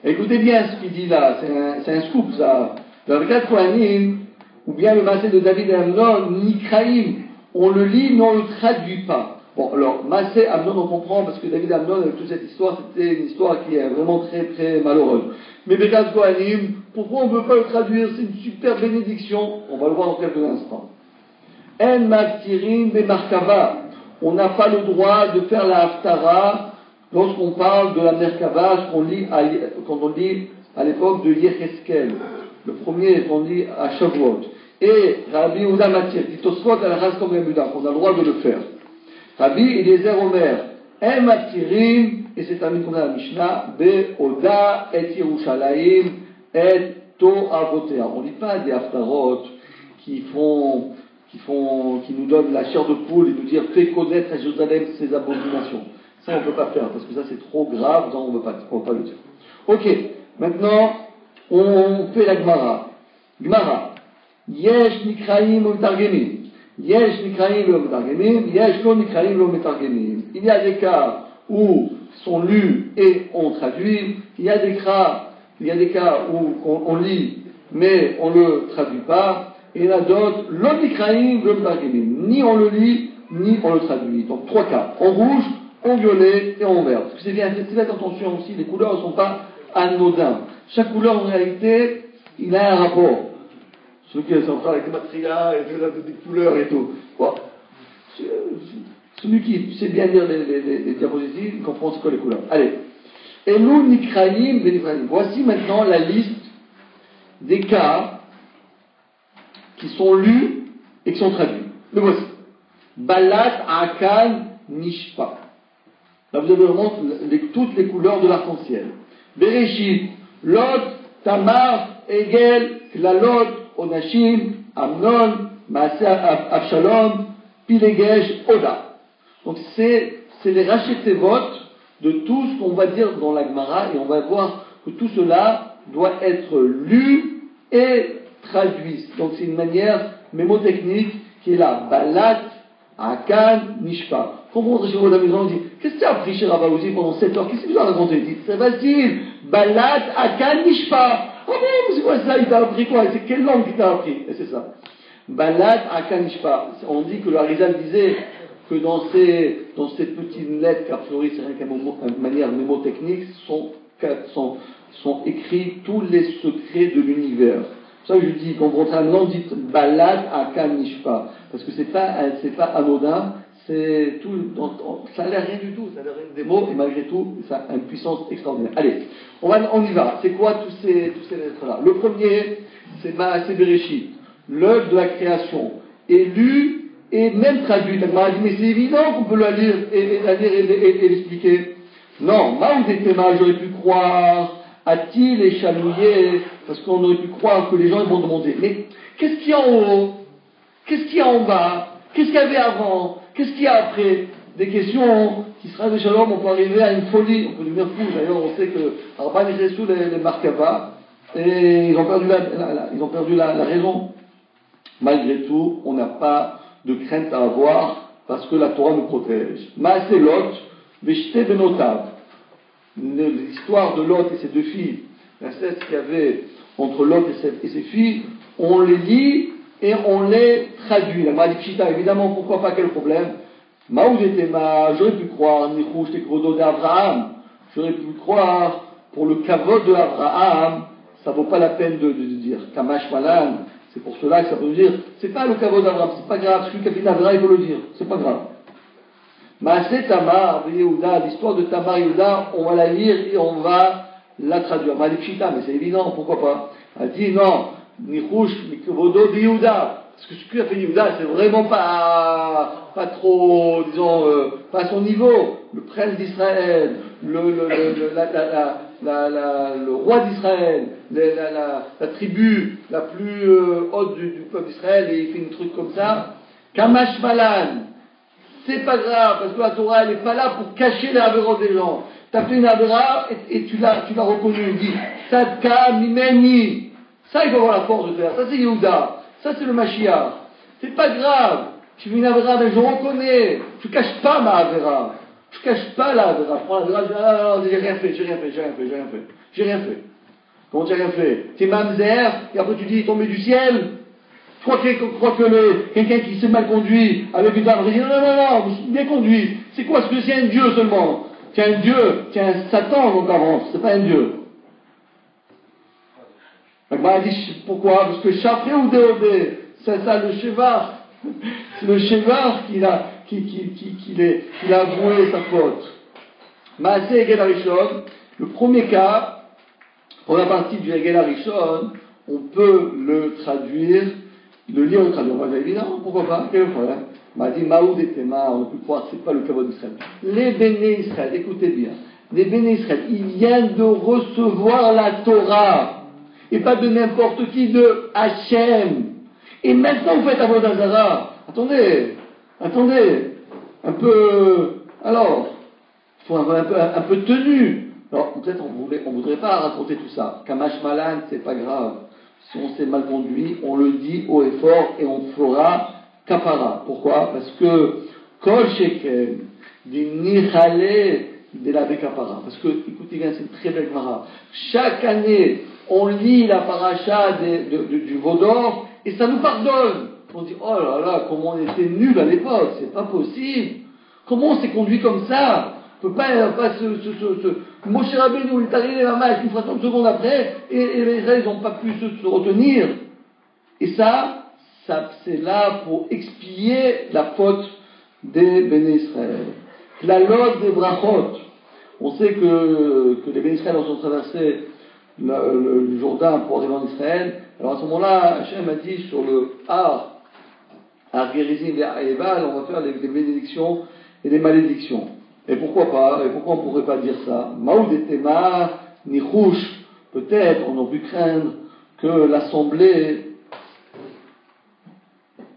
S2: Écoutez bien ce qu'il dit là, c'est un scoop ça. Birkat Kohanim, ou bien le maasé de David et Amnon, Nikraim, on le lit, mais on ne le traduit pas. Bon, alors, maasé Amnon, on comprend, parce que David et Amnon, avec toute cette histoire, c'était une histoire qui est vraiment très, très malheureuse. Mais Birkat Kohanim, pourquoi on ne peut pas le traduire? C'est une super bénédiction. On va le voir dans quelques instants. En maftirim bemarkava. On n'a pas le droit de faire la haftara lorsqu'on parle de la merkava, quand on lit à l'époque de Yecheskel. Le premier qu'on lit à Shavuot. Et Rabbi Yehuda Matir, dit Tosfot à la race comme Yehuda, qu'on a le droit de le faire. Rabbi Eliezer Omer, en maftirim, et c'est un qu'on a à la Mishnah, Be'oda et Yerushalayim et To'avotea. On ne lit pas des haftarot qui nous donnent la chair de poule et nous dire fais connaître à Jérusalem ses abominations. Ça, on ne peut pas faire parce que ça, c'est trop grave. Ça, on ne peut pas le dire. Ok, maintenant, on fait la Gemara. Gemara. Yesh nikraim u'metargemim. Yesh nikraim u'metargemim. Yesh lo nikraim u'metargemim. Il y a des cas où sont lus et on traduit. Il y a des cas où on lit mais on ne le traduit pas. Et il y en a d'autres, ni on le lit, ni on le traduit. Donc 3 cas, en rouge, en violet et en vert. Parce que c'est bien, faites attention aussi, les couleurs ne sont pas anodins. Chaque couleur, en réalité, il a un rapport. Ceux qui sont en train avec les matria et des couleurs et tout. Bon. Celui qui sait bien lire les diapositives, il comprend c'est quoi les couleurs. Allez. Elou nikraim benifraim. Voici maintenant la liste des cas qui sont lus et qui sont traduits. Le voici. Balat, Akan, Nishpa. Là, vous avez vraiment toutes les couleurs de l'arc-en-ciel. Bereshit, Lot, Tamar, Egel, Klalot, Onashim, Amnon, Maaseh Avshalom, Pilegesh, Oda. Donc, c'est les rachetevot de tout ce qu'on va dire dans la Gemara, et on va voir que tout cela doit être lu et traduit. Donc c'est une manière mémotechnique qui est là. Balat, Akan, Nishpa. Quand on rentre chez vous à la maison, on dit qu'est-ce que tu as appris chez Rabaouzi pendant 7 heures? Qu'est-ce que tu as raconté? Il dit c'est facile. Balat, Akan, Nishpa. Ah bon, c'est quoi ça? Il t'a appris quoi? C'est quelle langue qu'il t'a appris? Et c'est ça. Balad Akanishpa. On dit que le Harizal disait que dans ces petites lettres qu'a priori c'est rien qu'une manière mémotechnique, sont écrits tous les secrets de l'univers. C'est ça que je dis, quand vous rentrez maintenant, dites Balad Akanishpa. Parce que c'est pas anodin, c'est tout, ça a l'air rien du tout, ça a l'air rien des mots, et malgré tout, ça a une puissance extraordinaire. Allez, on y va. C'est quoi tous ces lettres-là? Le premier, c'est Maaseh Bereshit, l'œuvre de la création, est lu et même traduit. La Gemara dit, mais c'est évident qu'on peut la lire et l'expliquer. Non, Maoudetema, j'aurais pu croire, a-t-il échanouillé, parce qu'on aurait pu croire que les gens vont demander, mais qu'est-ce qu'il y a en haut? Qu'est-ce qu'il y a en bas? Qu'est-ce qu'il y avait avant? Qu'est-ce qu'il y a après? Des questions qui seraient de Shalom, on peut arriver à une folie, on peut devenir fou. D'ailleurs, on sait que Rabban est sous les Markava, et ils ont perdu la raison. Malgré tout, on n'a pas de crainte à avoir, parce que la Torah nous protège. Maaseh Lot, Veshte Benotav. L'histoire de Lot et ses deux filles, l'inceste qu'il y avait entre Lot et ses filles, on les lit et on les traduit. La Malipshita, évidemment, pourquoi pas, quel problème? Maoudetema, j'aurais pu croire, Nichouch Tekvodo d'Abraham, j'aurais pu croire, pour le kavod de Abraham, ça vaut pas la peine de dire Kamash Malan, c'est pour cela que ça peut dire, c'est pas le kavod d'Abraham, c'est pas grave, celui qui a fait Abraham, il faut le dire, c'est pas grave. Maaseh Tamar, Yehuda, l'histoire de Tamar Yehuda, on va la lire et on va la traduire. Malipshita, mais c'est évident, pourquoi pas? Elle dit non, Nichouch Tekvodo de Yehuda. Parce que ce qu'il a fait Yehuda, c'est vraiment pas trop, disons, pas à son niveau. Le prince d'Israël, le roi d'Israël, la tribu la plus haute du peuple d'Israël, et il fait un truc comme ça. Kamash Malan, c'est pas grave, parce que la Torah, elle n'est pas là pour cacher les avérotes des gens. Tu as fait une avéra et tu l'as reconnu. Il dit, Sadka Mimeni. Ça, il faut avoir la force de faire. Ça, c'est Yehuda. Ça, c'est le Mashiach. C'est pas grave. Tu fais une avéra, mais je reconnais. Tu caches pas ma avéra. Tu caches pas la avéra. Prends l'avéra, j'ai rien fait. Comment tu n'as rien fait? Tu es mamzer, et après tu dis, il est tombé du ciel. Tu crois que quelqu'un qui s'est mal conduit avec une arme, dit non, je suis bien conduit. C'est quoi? Est-ce que c'est un Dieu seulement? Tu es un Dieu, tu es un Satan dans ta ventre, c'est pas un Dieu. Elle dit pourquoi? Parce que Chapré ou Déodé, c'est ça le Shevar. C'est le Shevar qu'il a avoué sa faute. Maaseh Egel Harishon, le premier cas, pour la partie du Egel Harishon, on peut le traduire, le lire et le traduire. On va dire évidemment, pourquoi pas? Quel est le problème? M'a dit Maoud et Tema, on peut croire que c'est pas le Kavod d'Israël. Les Béné Israël, écoutez bien, les Béné Israël, ils viennent de recevoir la Torah. Et pas de n'importe qui, de Hachem. Et maintenant vous faites Avodah Zarah. Attendez, un peu, alors, il faut un peu tenu. Alors, peut-être on voudrait pas raconter tout ça. Kamash Malan, c'est pas grave. Si on s'est mal conduit, on le dit haut et fort et on fera kapara. Pourquoi? Parce que, Kol Shekem, du Nichale, de la Bekapara. Parce que, écoutez bien, c'est une très belle Gemara. Chaque année, on lit la paracha du Vaudor et ça nous pardonne. On dit, oh là là, comment on était nuls à l'époque, c'est pas possible. Comment on s'est conduit comme ça? On peut pas Moshe Rabbeinu, il est arrivé à Mamash une fois 30 secondes après et les Israéliens n'ont pas pu se retenir. Et ça, c'est là pour expier la faute des Béné Israël. La lode des brachot. On sait que les Béné Israël ont traversé le Jourdain pour arriver en Israël. Alors à ce moment-là, Hachem a dit sur le Har Gerizim et Ebal, on va faire les bénédictions et les malédictions. Et pourquoi pas? Et pourquoi on ne pourrait pas dire ça? Maoud et Tema, Nichouch, peut-être on aurait pu craindre que l'assemblée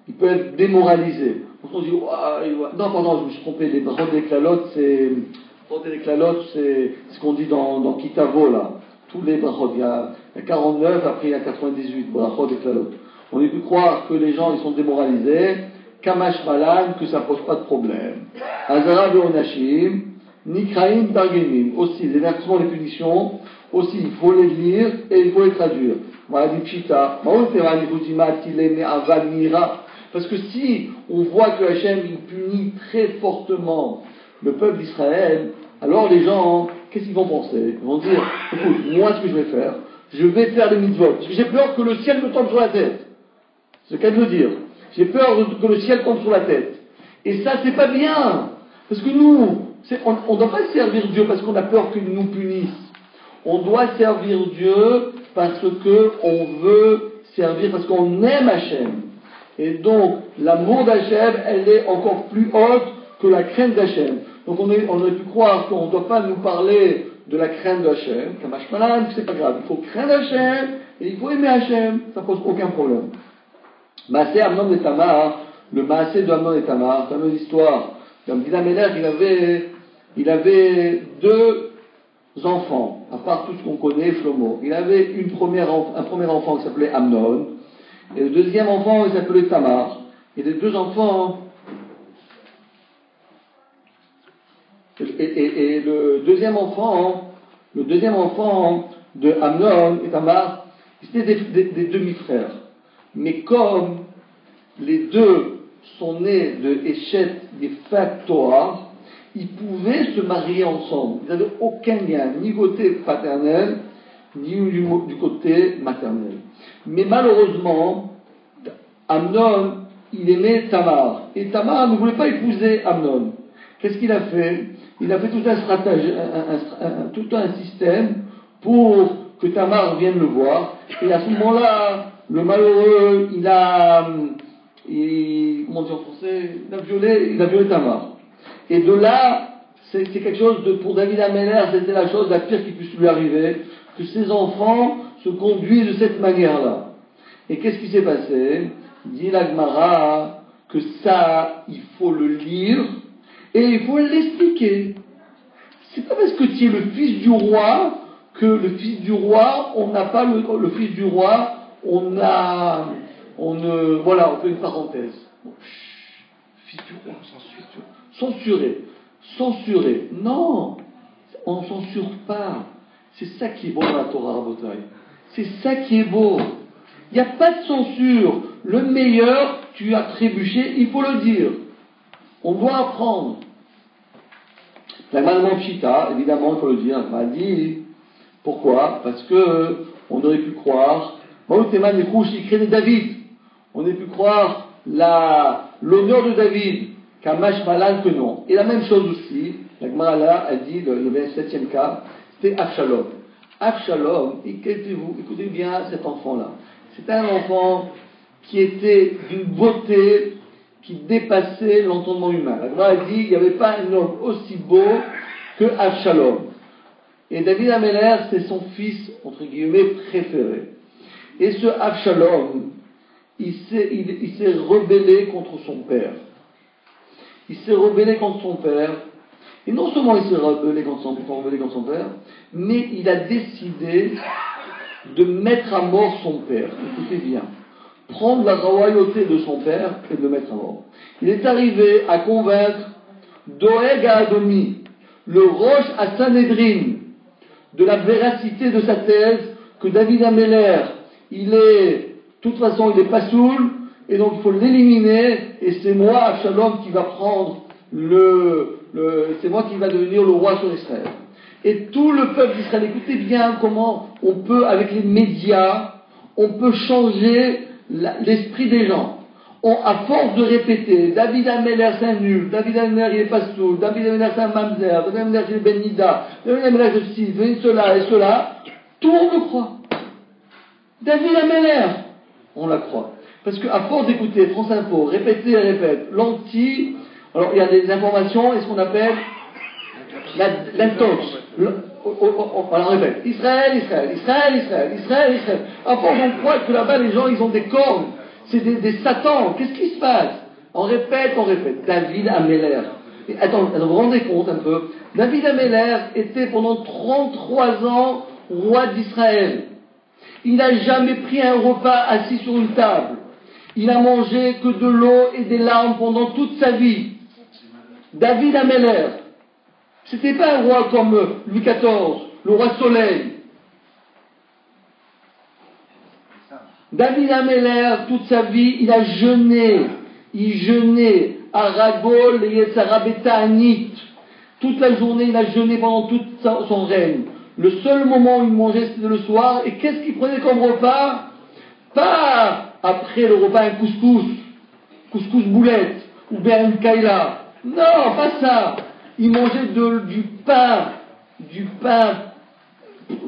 S2: il peut être démoralisé. On se dit, non, pardon, je me suis trompé, les brachot d'éclalote, c'est ce qu'on dit dans Kitavo, là. Tous les brachot, il y a 49, après il y a 98 brachot d'éclalote. On aurait pu croire que les gens, ils sont démoralisés, Kamash Malan, que ça pose pas de problème. Azara Veonashim, Nikraim Targemim. Aussi, les versements, les punitions, aussi, il faut les lire et il faut les traduire. Parce que si on voit que Hachem il punit très fortement le peuple d'Israël, alors les gens, qu'est-ce qu'ils vont penser? Ils vont dire, écoute, moi ce que je vais faire, je vais faire les mitzvot, parce que j'ai peur que le ciel me tombe sur la tête. C'est ce qu'elle veut dire. J'ai peur que le ciel tombe sur la tête. Et ça, c'est pas bien. Parce que nous, on ne doit pas servir Dieu parce qu'on a peur qu'il nous punisse. On doit servir Dieu parce qu'on veut servir, parce qu'on aime Hachem. Et donc, l'amour d'Hachem, elle est encore plus haute que la crainte d'Hachem. Donc, on aurait pu croire qu'on ne doit pas nous parler de la crainte d'Hachem, Kamash Malan, c'est pas grave. Il faut craindre Hachem et il faut aimer Hachem. Ça pose aucun problème. Maaseh Amnon et Tamar, le Maaseh de Amnon et Tamar, fameuse histoire. Comme dit Améler, il avait deux enfants, à part tout ce qu'on connaît, Shlomo. Il avait un premier enfant qui s'appelait Amnon, et le deuxième enfant, il s'appelait Tamar. Et les deux enfants, et le deuxième enfant de Amnon et Tamar, c'était des demi-frères. Mais comme les deux sont nés de Eshet des Torah, ils pouvaient se marier ensemble. Ils n'avaient aucun lien, ni côté paternel, ni du côté maternel. Mais malheureusement, Amnon, il aimait Tamar. Et Tamar ne voulait pas épouser Amnon. Qu'est-ce qu'il a fait? Il a fait tout un stratagème, tout un système pour que Tamar vienne le voir. Et à ce moment-là, le malheureux, comment dire en français, il a violé Tamar. Et de là, c'est quelque chose pour David Améler, c'était la pire qui puisse lui arriver, que ses enfants se conduisent de cette manière-là. Et qu'est-ce qui s'est passé? Dit la Gemara que ça, il faut le lire et il faut l'expliquer. C'est pas parce que tu es le fils du roi que le fils du roi, on n'a pas le fils du roi, voilà, on fait une parenthèse. Bon, fils du roi, censuré. Non, on ne censure pas. C'est ça qui est beau dans la Torah, Rabotai. C'est ça qui est beau. Il n'y a pas de censure. Le meilleur, tu as trébuché, il faut le dire. On doit apprendre. La Gemara Pshita, évidemment, il faut le dire, m'a dit, pourquoi? Parce que on aurait pu croire, David, on aurait pu croire l'honneur de David, Kamash Malan que non. Et la même chose aussi, la Gemara là, elle dit, le 27e cas, c'était Avshalom. Avshalom, écoutez bien cet enfant-là. C'était un enfant qui était d'une beauté qui dépassait l'entendement humain. La Gemara dit, il n'y avait pas un homme aussi beau que Avshalom. Et David Améler, c'est son fils, entre guillemets, préféré. Et ce Avshalom, il s'est rebellé contre son père. Il s'est rebellé contre son père. Et non seulement il s'est rebellé contre son père, mais il a décidé de mettre à mort son père. Écoutez bien. Prendre la royauté de son père et de le mettre à mort. Il est arrivé à convaincre Doeg à Adomi, le roche à Sanhedrin, de la véracité de sa thèse, que David Améler, de toute façon, il est pas saoul, et donc il faut l'éliminer, et c'est moi, Avshalom, qui va prendre c'est moi qui va devenir le roi sur Israël. Et tout le peuple d'Israël, écoutez bien comment on peut, avec les médias, on peut changer l'esprit des gens. À force de répéter, David Améler c'est un nul, David Améler il est pas saoul, David Améler c'est un mamzer, David Améler c'est Ben Nida, David Améler c'est ceci, cela et cela, tout le monde le croit. David Améler, on la croit. Parce qu'à force d'écouter France Info, répéter, alors il y a des informations et ce qu'on appelle l'intox. Alors on répète, Israël. À force on croit que là-bas les gens ils ont des cornes, c'est des satans. Qu'est-ce qui se passe? On répète. David Améler. Attends, vous vous rendez compte un peu? David Améler était pendant 33 ans roi d'Israël. Il n'a jamais pris un repas assis sur une table. Il a mangé que de l'eau et des larmes pendant toute sa vie. David Améler. C'était pas un roi comme Louis XIV, le roi Soleil. David Améler, toute sa vie, il a jeûné. Il jeûnait à Ragol et Yetzara Beta'anit. Toute la journée, il a jeûné pendant tout son règne. Le seul moment où il mangeait, c'était le soir. Et qu'est-ce qu'il prenait comme repas? Pas après le repas un couscous boulette, ou bien une kaila. Non, pas ça. Il mangeait du pain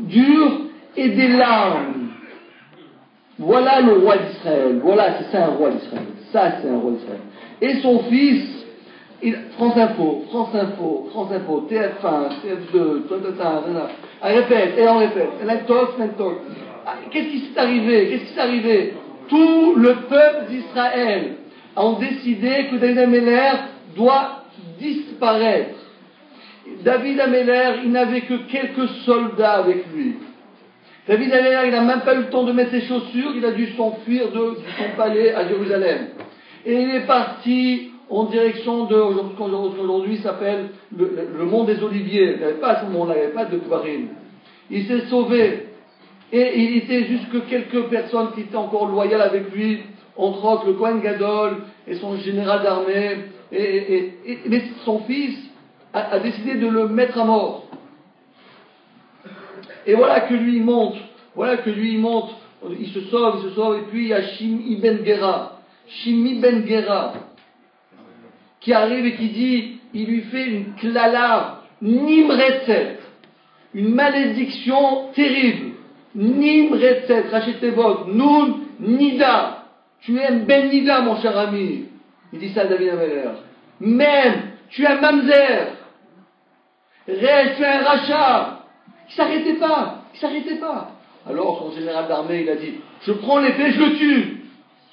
S2: dur et des larmes. Voilà le roi d'Israël. Voilà, c'est ça un roi d'Israël. Ça, c'est un roi d'Israël. Et son fils, France Info, TF1, TF2, on répète, et on répète. Qu'est-ce qui s'est arrivé? Tout le peuple d'Israël a décidé que David Améler doit disparaître. David Améler, il n'avait que quelques soldats avec lui. David Améler, il n'a même pas eu le temps de mettre ses chaussures, il a dû s'enfuir de son palais à Jérusalem. Et il est parti en direction de, aujourd'hui s'appelle le mont des Oliviers. Il n'y avait pas à ce moment-là, il n'y avait pas de Kvarim. Il s'est sauvé. Et il était juste que quelques personnes qui étaient encore loyales avec lui, entre autres le Kohen Gadol et son général d'armée. Mais son fils a décidé de le mettre à mort. Et voilà que lui il monte, il se sauve, et puis il y a Shimi Ben Gera, qui arrive et qui dit, il lui fait une klala, nimretzet, une malédiction terrible, nimretzet, rachetevot, nun nida, tu es un ben nida mon cher ami, il dit ça à David Améler, même, tu es un mamzer, reste, tu es un rachat. Il s'arrêtait pas. Alors son général d'armée, il a dit, je prends l'épée, je le tue.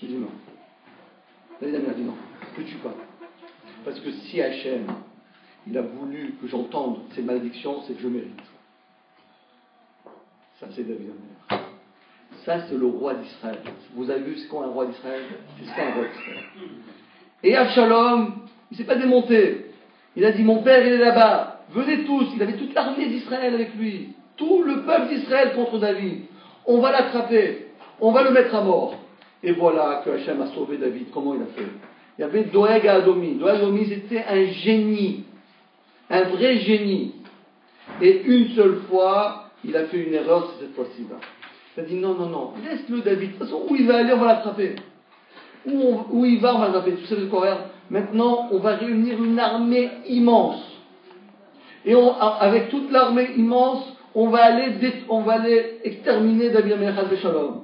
S2: Il dit non. David Améler a dit non, je le tue pas. Parce que si Hachem, il a voulu que j'entende ces malédictions, c'est que je mérite. Ça c'est David Améler. Ça c'est le roi d'Israël. Vous avez vu c'est quoi un roi d'Israël? C'est ça un roi d'Israël. Et Absalom, il s'est pas démonté. Il a dit, mon père il est là-bas. Venez tous, il avait toute l'armée d'Israël avec lui, tout le peuple d'Israël contre David. On va l'attraper, on va le mettre à mort. Et voilà que Hachem a sauvé David. Comment il a fait? Il y avait Doeg Adomi. Doeg Adomi, c'était un génie, un vrai génie. Et une seule fois, il a fait une erreur, c'est cette fois-ci-là. Il a dit non, laisse-le David. De toute façon, où il va aller, on va l'attraper. Où il va, on va l'attraper. Tout ça, le Coréen. Maintenant, on va réunir une armée immense. Et avec toute l'armée immense, on va aller exterminer David Améler Shalom.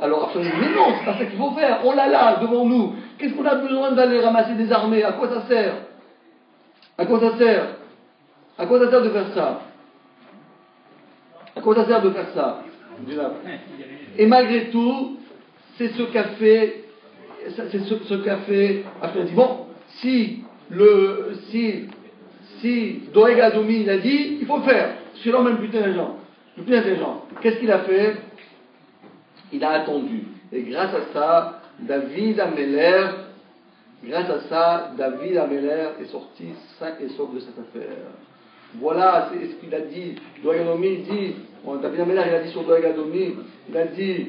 S2: Alors après, mais non, c'est pas ça qu'il faut faire. On l'a là, devant nous. Qu'est-ce qu'on a besoin d'aller ramasser des armées? À quoi ça sert de faire ça? Et malgré tout, c'est ce café. Après, on dit bon, si Doeg Adomi il a dit, il faut le faire. C'est l'homme le plus intelligent. Qu'est-ce qu'il a fait? Il a attendu. Et grâce à ça, David Améler est sorti sain et sauf de cette affaire. Voilà, c'est ce qu'il a dit. Doeg Adomi dit, David Améler il a dit sur Doeg Adomi, il a dit,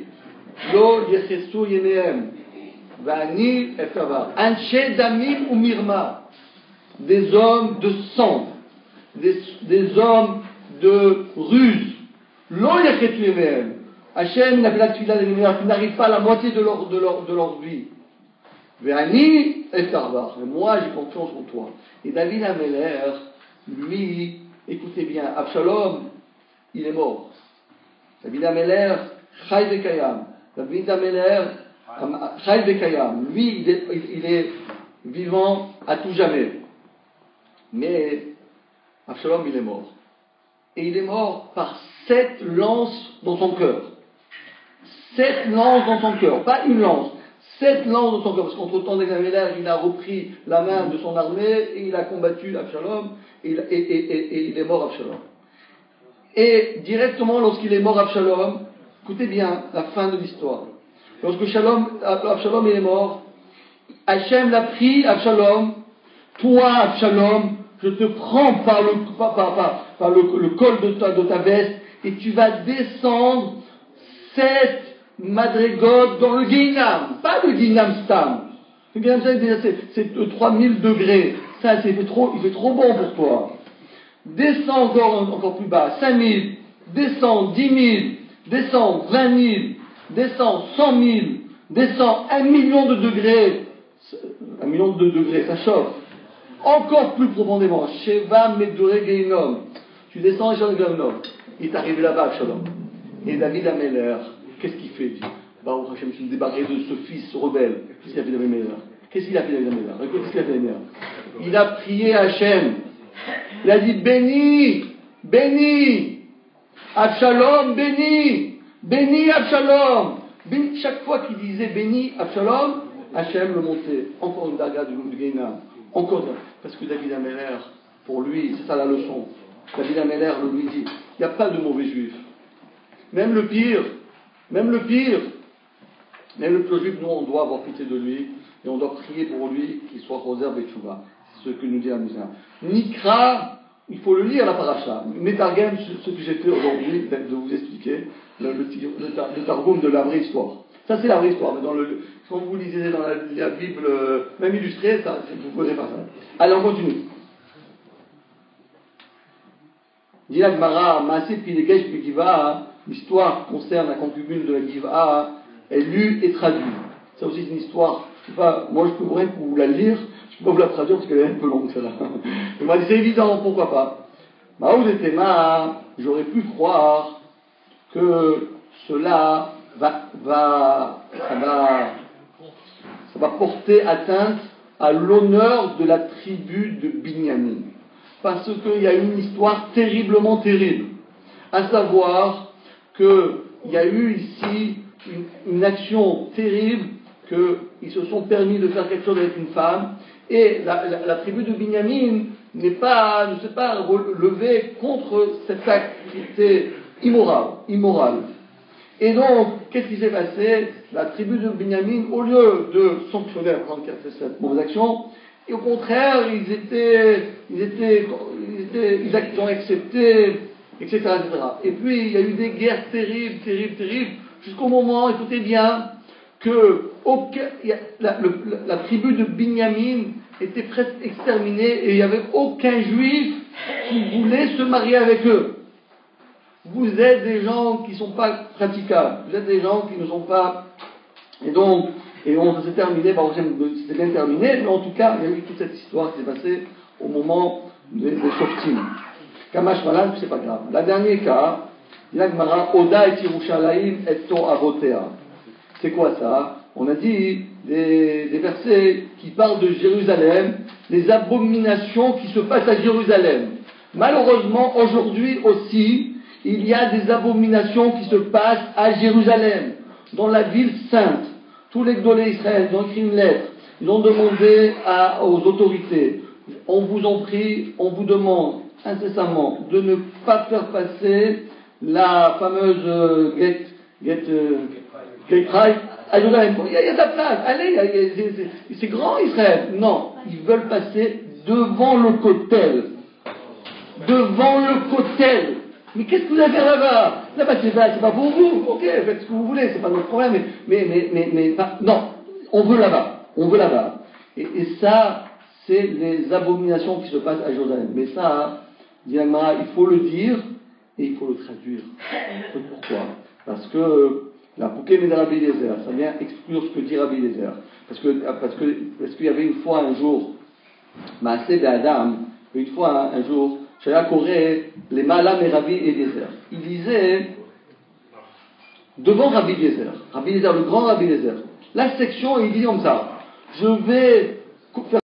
S2: Lo yechesu yenehem, va'ani efavar, anshe damim ou mirma. Des hommes de sang, des hommes de ruse. Hachem n'a pas qui n'arrive pas à la moitié de leur vie. Ve'ani et Karbar. Mais moi, j'ai confiance en toi. Et David Améler, lui, écoutez bien, Absalom, il est mort. David Améler, Chai Bekayam. David Améler, Chai Bekayam. Lui, il est vivant à tout jamais. Mais Absalom, il est mort. Et il est mort par 7 lances dans son cœur. 7 lances dans son cœur. Pas une lance. 7 lances dans son cœur. Parce qu'entre-temps, David Améler, il a repris la main de son armée et il a combattu Absalom. Et il est mort Absalom. Et directement, lorsqu'il est mort Absalom, écoutez bien la fin de l'histoire. Lorsque Absalom il est mort, Hachem l'a pris, Absalom. Toi, Absalom, je te prends par le col de ta veste et tu vas descendre 7 madrigot dans le Guinam, pas le Guinam Stam. Le Guinam Stam, c'est 3000 degrés. Ça, il fait trop bon pour toi. Descends encore plus bas, 5000, descends 10 000, descends 20 000, descends 100 000, descends 1 million de degrés. 1 million de degrés, ça chauffe. Encore plus profondément, Sheva Medure Geinom. Tu descends et Sheva Geinom. Il est arrivé là-bas, Shalom. Et David Ameller, qu'est-ce qu'il fait? Baruch Hashem, je me débarqué de ce fils rebelle. Qu'est-ce qu'il a fait David Ameller? Qu'est-ce qu'il a fait David Ameller? Qu'est-ce qu'il a fait David Ameller? Il a prié Hachem. Il a dit béni, béni, Absalom, béni, béni Absalom. Béni. Chaque fois qu'il disait béni Absalom, Hachem le montait. Encore une daga du Guénam. Encore une. Parce que David Ameller, pour lui, c'est ça la leçon. David Ameller lui dit, il n'y a pas de mauvais juif. Même le pire juif, nous on doit avoir pitié de lui et on doit prier pour lui qu'il soit Roser Betchouva. C'est ce que nous dit la Mishnah. Nikra, il faut le lire la paracha. Metargem, ce que j'ai fait aujourd'hui, de vous expliquer, le targum de la vraie histoire. Ça c'est la vraie histoire, mais quand vous lisez dans la Bible, même illustrée, ça, vous ne connaissez pas ça. Allez, on continue. Dit la Gemara, Maaseh Pilegesh Begiva, l'histoire concerne la concubine de la Giva, est lue et traduite. Ça aussi c'est une histoire, moi je peux vous la lire, je peux pas vous la traduire parce qu'elle est un peu longue celle-là. Il m'a dit c'est évident, pourquoi pas. J'aurais pu croire que cela va porter atteinte à l'honneur de la tribu de Binyamin. Parce qu'il y a une histoire terriblement terrible. À savoir qu'il y a eu ici une action terrible, qu'ils se sont permis de faire quelque chose avec une femme, et la tribu de Binyamin ne s'est pas levée contre cet acte qui était immoral. Et donc, qu'est-ce qui s'est passé? La tribu de Binyamin, au lieu de sanctionner la personne qui a fait cette mauvaise action, et au contraire, ils ont accepté, etc., etc. Et puis, il y a eu des guerres terribles, jusqu'au moment, écoutez bien, que la tribu de Binyamin était presque exterminée et il n'y avait aucun juif qui voulait se marier avec eux. Vous êtes des gens qui ne sont pas praticables, vous êtes des gens qui ne sont pas... Et on s'est terminé, c'était bien terminé, mais en tout cas, il y a eu toute cette histoire qui s'est passée au moment des Shoftim. Kamash Malan, c'est pas grave. La dernier cas, Yagmara, Oda et Yerushalayim et To Avotea. C'est quoi ça? On a dit des versets qui parlent de Jérusalem, les abominations qui se passent à Jérusalem. Malheureusement, aujourd'hui aussi, il y a des abominations qui se passent à Jérusalem, dans la ville sainte. Tous les Gdolé Israël, ils ont écrit une lettre, ils ont demandé aux autorités, on vous en prie, on vous demande incessamment de ne pas faire passer la fameuse Gate Right à Jérusalem. Il y a de la place, allez, c'est grand Israël. Non, ils veulent passer devant le Kotel. Devant le Kotel. Mais qu'est-ce que vous avez là-bas? Là-bas, c'est pas pour vous. Ok, faites ce que vous voulez, c'est pas notre problème. Mais non, on veut là-bas. Et ça, c'est les abominations qui se passent à Jérusalem. Mais ça, dit Agmara, il faut le dire et il faut le traduire. Pourquoi? Parce que la Poukem de Rabbi Eliezer, ça vient exclure ce que dit Rabbi Eliezer. Parce qu'il y avait une fois un jour, Maaseh Be'adam, une fois un jour, Shaya Koré, les Malam et Rabbi Eliezer. Il disait, devant Rabbi Eliezer, le grand Rabbi Eliezer, la section, il dit comme ça, je vais